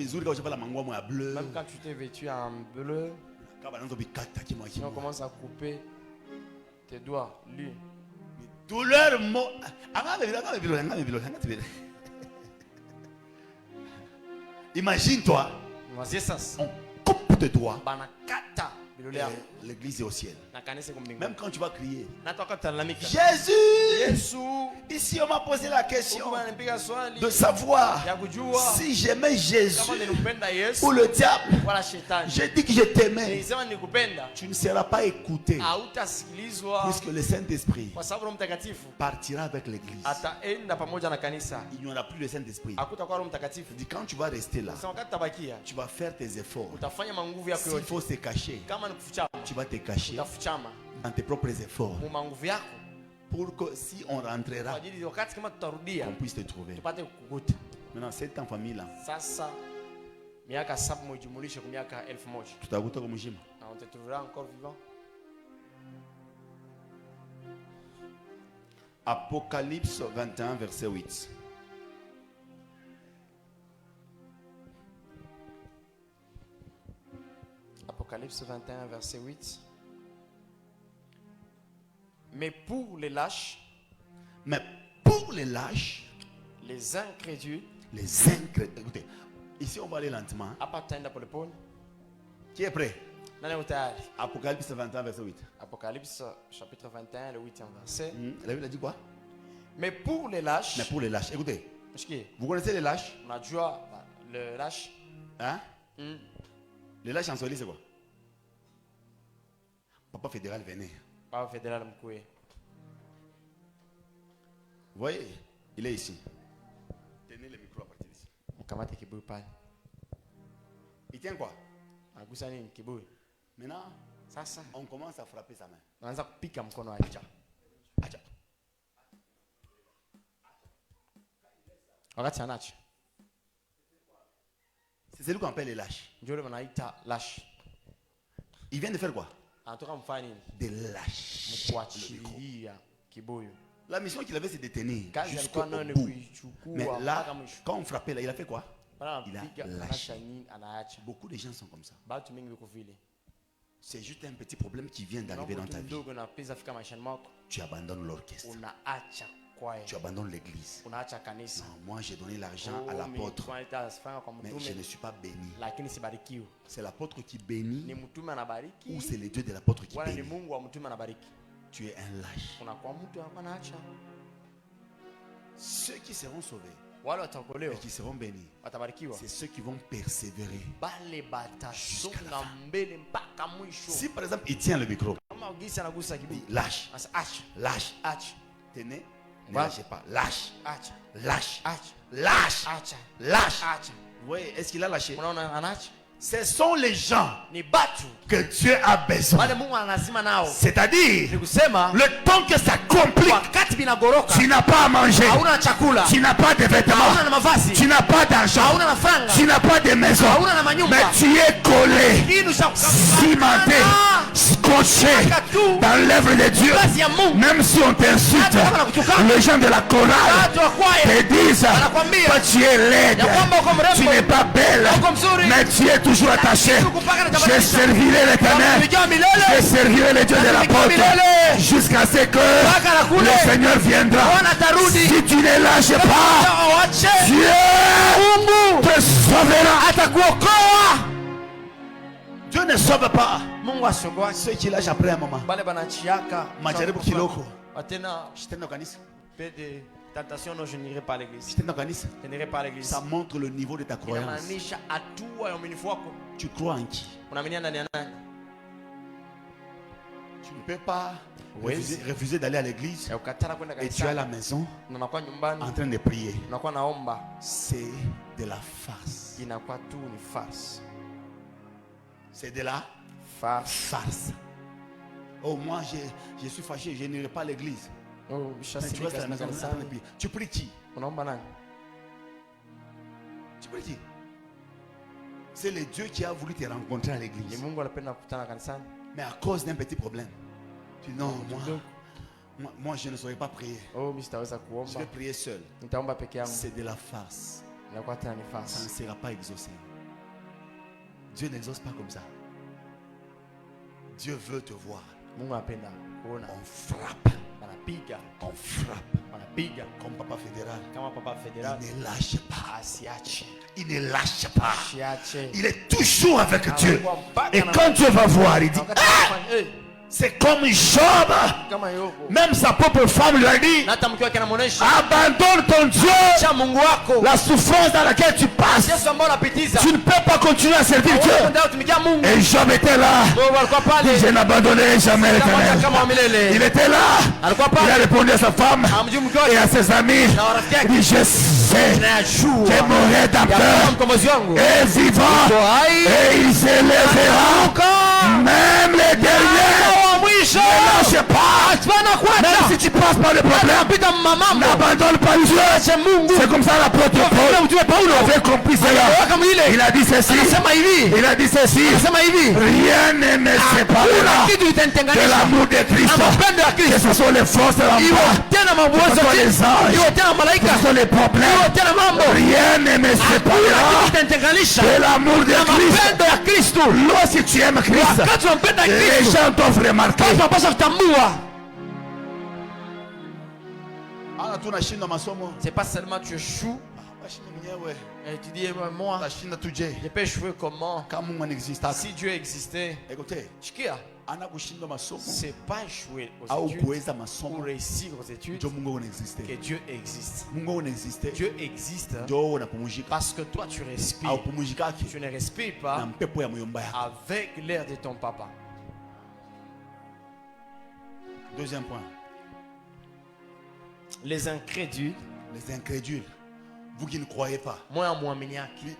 [SPEAKER 3] quand tu t'es vêtu en bleu, on commence à couper tes doigts, lui.
[SPEAKER 4] Douleur, imagine-toi, on coupe tes doigts. L'église est au ciel. Même quand tu vas crier, Jésus, ici on m'a posé la question de savoir si j'aimais Jésus ou le diable. J'ai dit que je t'aimais. Tu ne seras pas écouté puisque le Saint-Esprit partira avec l'église. Il n'y aura plus le Saint-Esprit. Quand tu vas rester là, tu vas faire tes efforts. S'il faut se cacher, tu vas te cacher dans tes propres efforts pour que si on rentrera, on puisse te trouver. Maintenant, 7 ans famille là, tu t'as goûté comme Jim.
[SPEAKER 3] On te trouvera encore vivant.
[SPEAKER 4] Apocalypse 21 verset 8.
[SPEAKER 3] Apocalypse 21, verset 8. Mais pour les lâches, les incrédules,
[SPEAKER 4] écoutez, ici on va aller lentement.
[SPEAKER 3] appartiennent pour le pôle.
[SPEAKER 4] Qui est prêt? Apocalypse 21, verset 8.
[SPEAKER 3] Apocalypse chapitre 21, le 8e verset.
[SPEAKER 4] La Bible a dit quoi?
[SPEAKER 3] Mais pour les lâches.
[SPEAKER 4] Mais pour les lâches, écoutez. Vous connaissez les lâches?
[SPEAKER 3] Le lâche.
[SPEAKER 4] Hein? Les lâches en Swahili, c'est quoi? Papa fédéral venait.
[SPEAKER 3] Papa fédéral Mkoué.
[SPEAKER 4] Vous voyez, il est ici. Tenez le micro à partir d'ici. Il tient quoi? Maintenant, on commence à frapper sa main. C'est celui qu'on appelle les lâches. Il vient de faire quoi? Des lâches. La mission qu'il avait, c'est de tenir jusqu'au bout. Mais là, quand on frappait, là, il a fait quoi? Il a lâché. Beaucoup de gens sont comme ça. C'est juste un petit problème qui vient d'arriver dans ta vie. Tu abandonnes l'orchestre. Tu abandonnes l'église. Non, moi j'ai donné l'argent à l'apôtre, mais je ne suis pas béni. C'est l'apôtre qui bénit ou c'est le Dieu de l'apôtre qui bénit? Tu es un lâche. Ceux qui seront sauvés et qui seront bénis, c'est ceux qui vont persévérer. Si par exemple il tient le micro, lâche, lâche, tenez, ne lâchez pas, lâche, lâche, lâche, lâche. Vous voyez, est-ce qu'il a lâché? Ce sont les gens que Dieu a besoin. C'est-à-dire, le temps que ça complique, tu n'as pas à manger, tu n'as pas de vêtements, tu n'as pas d'argent, tu n'as pas de maison, mais tu es collé, cimenté, scotché dans l'œuvre de Dieu. Même si on t'insulte, les gens de la chorale te disent, toi tu es laide, tu n'es pas belle, mais tu es toujours attaché. Je servirai l'Éternel, je servirai le Dieu de l'apôtre jusqu'à ce que le Seigneur viendra. Si tu ne lâches pas, Dieu te sauvera. Dieu ne sauve pas ceux qui lâchent après un moment. Majaribu kiloko. Shitenda kanisa.
[SPEAKER 3] Tentation, non, je n'irai pas à l'église.
[SPEAKER 4] Shitenda kanisa.
[SPEAKER 3] Je n'irai pas à l'église.
[SPEAKER 4] Ça montre le niveau de ta croyance. Tu crois en qui? Tu ne peux pas refuser d'aller à l'église et tu es à la maison en train de prier. C'est de la farce. C'est de la farce. Oh, moi je suis fâché, je n'irai pas à l'église. Tu restes à la maison en train de prier. Tu pries qui? Tu pries qui? C'est le Dieu qui a voulu te rencontrer à l'église. Mais à cause d'un petit problème, tu dis non, moi je ne saurais pas prier. Je vais prier seul. C'est de la farce. Ça ne sera pas exaucé. Dieu n'exauce pas comme ça. Dieu veut te voir. On frappe. On frappe. Comme Papa fédéral. Il ne lâche pas. Il ne lâche pas. Il est toujours avec Dieu. Et quand Dieu va voir, il dit c'est comme Job. Même sa propre femme lui a dit abandonne ton Dieu. La souffrance dans laquelle tu passes, tu ne peux pas continuer à servir Dieu. Et Job était là. Je n'abandonnerai jamais l'Éternel. Il était là. Il a répondu à sa femme et à ses amis. Il dit je sais que mon rédempteur est vivant et il s'élèvera. Même les derniers ne lâche pas. Même si tu passes par le problème, n'abandonne pas Dieu. C'est comme ça l'apôtre Paul avait compris cela. Il a dit ceci. Il a dit ceci. Rien ne me séparera de l'amour de Christ. Que ce sont les forces de la mort, que ce sont les anges, que ce sont les problèmes. Rien ne me séparera de l'amour de Christ. Lorsque tu aimes Christ, les gens doivent remarquer.
[SPEAKER 3] C'est pas seulement tu échoues. Et tu dis, moi, je peux échouer comment? Si Dieu existait, c'est pas échouer aux études ou réussir aux études que Dieu existe. Dieu existe parce que toi tu respires. Tu ne respires pas avec l'air de ton papa.
[SPEAKER 4] Deuxième point.
[SPEAKER 3] Les incrédules.
[SPEAKER 4] Les incrédules. Vous qui ne croyez pas.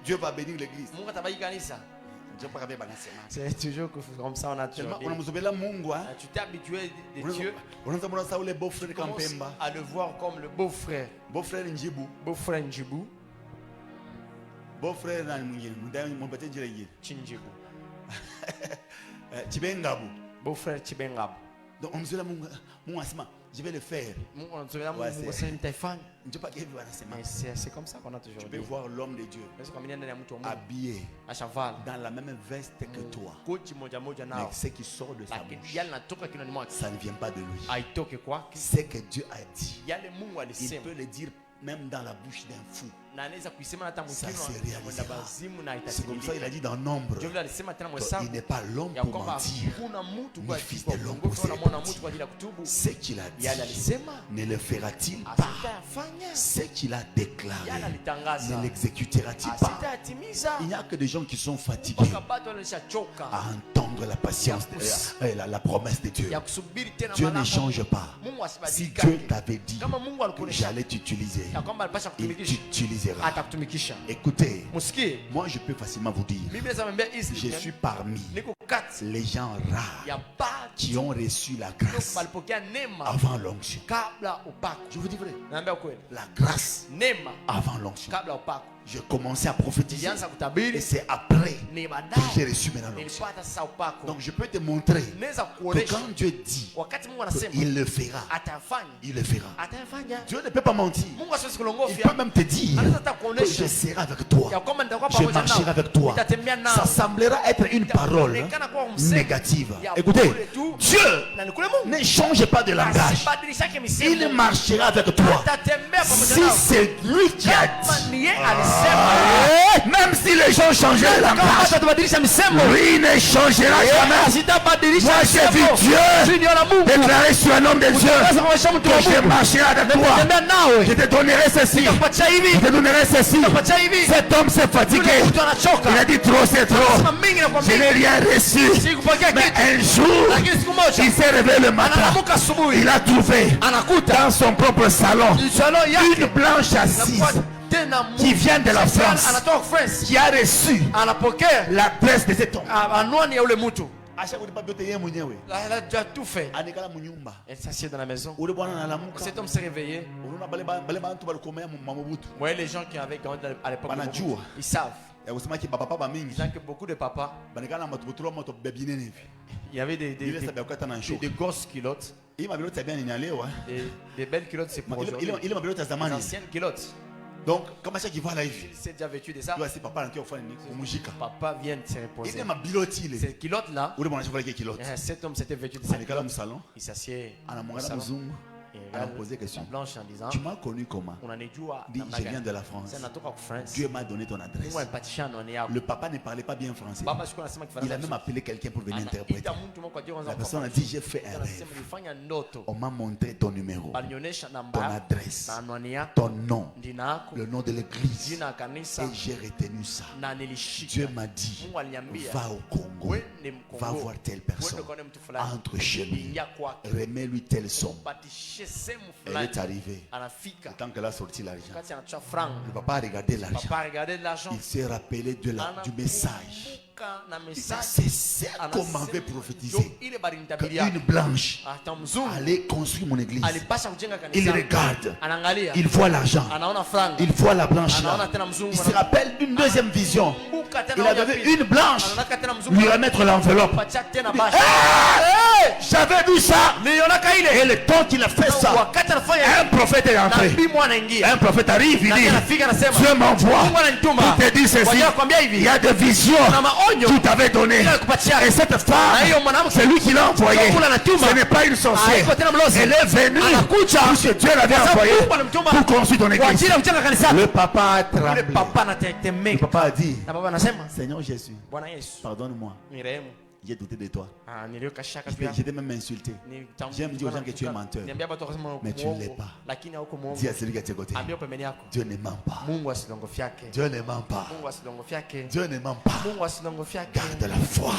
[SPEAKER 4] Dieu va bénir l'église.
[SPEAKER 3] C'est toujours comme ça, on a toujours dit. Tu t'es habitué de Dieu. Tu commences à le voir comme le beau-frère.
[SPEAKER 4] Beau-frère Njibou.
[SPEAKER 3] Beau-frère Njibou.
[SPEAKER 4] Beau-frère
[SPEAKER 3] Chinjibou.
[SPEAKER 4] Chibengabu.
[SPEAKER 3] Beau-frère Chibengabu.
[SPEAKER 4] Donc on me dit là, je vais le faire.
[SPEAKER 3] C'est comme ça qu'on a toujours dit.
[SPEAKER 4] Tu peux voir l'homme de Dieu habillé dans la même veste que toi. Mais ce qui sort de sa bouche, ça ne vient pas de lui. C'est que Dieu a dit. Il peut le dire même dans la bouche d'un fou. Ça s'est réalisé. C'est comme ça il a dit dans Nombre. Il n'est pas l'homme pour mentir, ni fils de l'homme pour se repentir. Ce qu'il a dit, ne le fera-t-il pas? Ce qu'il a déclaré, ne l'exécutera-t-il pas? Il n'y a que des gens qui sont fatigués à entendre la patience, la promesse de Dieu. Dieu ne change pas. Si Dieu t'avait dit que j'allais t'utiliser, il t'utilisera. Écoutez, moi je peux facilement vous dire, je suis parmi les gens rares qui ont reçu la grâce avant l'onction. Je vous dis vrai, la grâce avant l'onction. Je commençais à prophétiser et c'est après que j'ai reçu maintenant l'onction. Donc je peux te montrer que quand Dieu dit qu'il le fera, il le fera. Dieu ne peut pas mentir. Il peut même te dire que je serai avec toi, je marcherai avec toi. Ça semblera être une parole négative. Écoutez, Dieu ne change pas de langage. Il marchera avec toi. Si c'est lui qui a dit, même si les gens changeraient de langage, lui ne changera jamais. Moi j'ai vu Dieu déclarer sur un homme de Dieu que je marcherai avec toi. Je te donnerai ceci. Je te donnerai ceci. Cet homme s'est fatigué. Il a dit trop c'est trop. Je n'ai rien reçu. Mais un jour, il s'est réveillé le matin. Il a trouvé dans son propre salon une blanche assise qui vient de la France, qui a reçu la presse de cet homme.
[SPEAKER 3] Elle a déjà tout fait. Elle s'assied dans la maison. Cet homme s'est réveillé. Vous voyez les gens qui avaient grandi à l'époque, ils savent. Il y que beaucoup de papas, il y avait des grosses culottes. Des belles culottes, c'est pour aujourd'hui. Des anciennes culottes.
[SPEAKER 4] Donc, comment ça qu'il voit la vie?
[SPEAKER 3] C'est déjà vêtu de ça.
[SPEAKER 4] Papa
[SPEAKER 3] vient de se reposer.
[SPEAKER 4] Cette
[SPEAKER 3] culotte là. Cet homme s'était vêtu de cette culotte. Il s'assied au salon.
[SPEAKER 4] Elle a posé question.
[SPEAKER 3] Blanche en disant,
[SPEAKER 4] tu m'as connu comment? Dit, je viens de la France. Dieu m'a donné ton adresse. Le papa ne parlait pas bien français. Il a même appelé quelqu'un pour venir interpréter. La personne a dit, j'ai fait un rêve. On m'a montré ton numéro, ton adresse, ton nom, le nom de l'église. Et j'ai retenu ça. Dieu m'a dit, va au Congo, va voir telle personne, entre chez lui, remets-lui telle somme. Elle est arrivée. Tant qu'elle a sorti l'argent, le papa a regardé l'argent. Il s'est rappelé du message. C'est ça qu'on m'avait prophétisé. Qu'une blanche allait construire mon église. Il regarde. Il voit l'argent. Il voit la blanche là. Il se rappelle d'une deuxième vision. Il avait une blanche lui remettre l'enveloppe.
[SPEAKER 2] J'avais vu ça. Et le temps qu'il a fait ça, un prophète est entré. Un prophète arrive, il dit, Dieu m'envoie pour te dire ceci. Il y a des visions qu'il t'avait données. Et cette femme, c'est lui qui l'a envoyé. Ce n'est pas une sorcière. Elle est venue puisque Dieu l'avait envoyé pour construire ton église. Le papa a tremblé. Le papa a dit, Seigneur Jésus, pardonne-moi. J'ai douté de toi. J'étais même insulté. J'aime dire aux gens que tu es menteur. Mais tu ne l'es pas. Dis à celui qui est à tes côtés. Dieu ne ment pas. Dieu ne ment pas. Dieu ne ment pas. Garde la foi.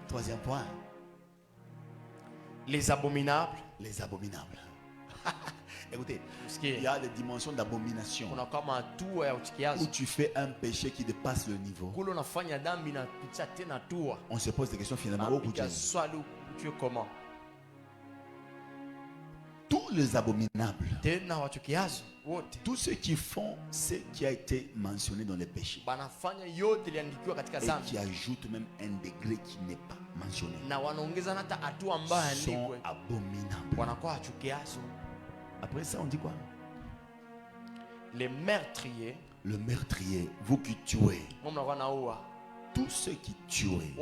[SPEAKER 2] Troisième point.
[SPEAKER 3] Les abominables.
[SPEAKER 2] Les abominables. Écoutez, il y a des dimensions d'abomination où tu fais un péché qui dépasse le niveau. On se pose des questions finalement. Tous les abominables, tous ceux qui font ce qui a été mentionné dans les péchés et qui ajoutent même un degré qui n'est pas mentionné sont abominables. Après ça, on dit quoi?
[SPEAKER 3] Les meurtriers.
[SPEAKER 2] Le meurtrier, vous qui tuez. Tous ceux qui tuent.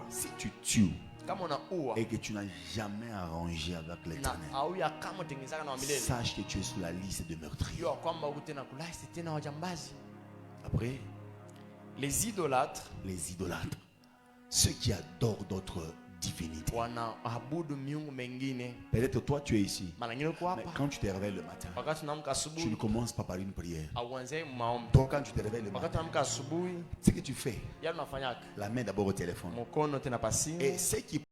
[SPEAKER 2] Si tu tues et que tu n'as jamais arrangé avec l'Éternel, sache que tu es sur la liste de meurtriers. Après,
[SPEAKER 3] les idolâtres.
[SPEAKER 2] Les idolâtres. Ceux qui adorent d'autres divinités. Peut-être toi tu es ici, mais quand tu te réveilles le matin, tu ne commences pas par une prière. Donc quand tu te réveilles le matin, ce que tu fais, la main d'abord au téléphone. Et ceux qui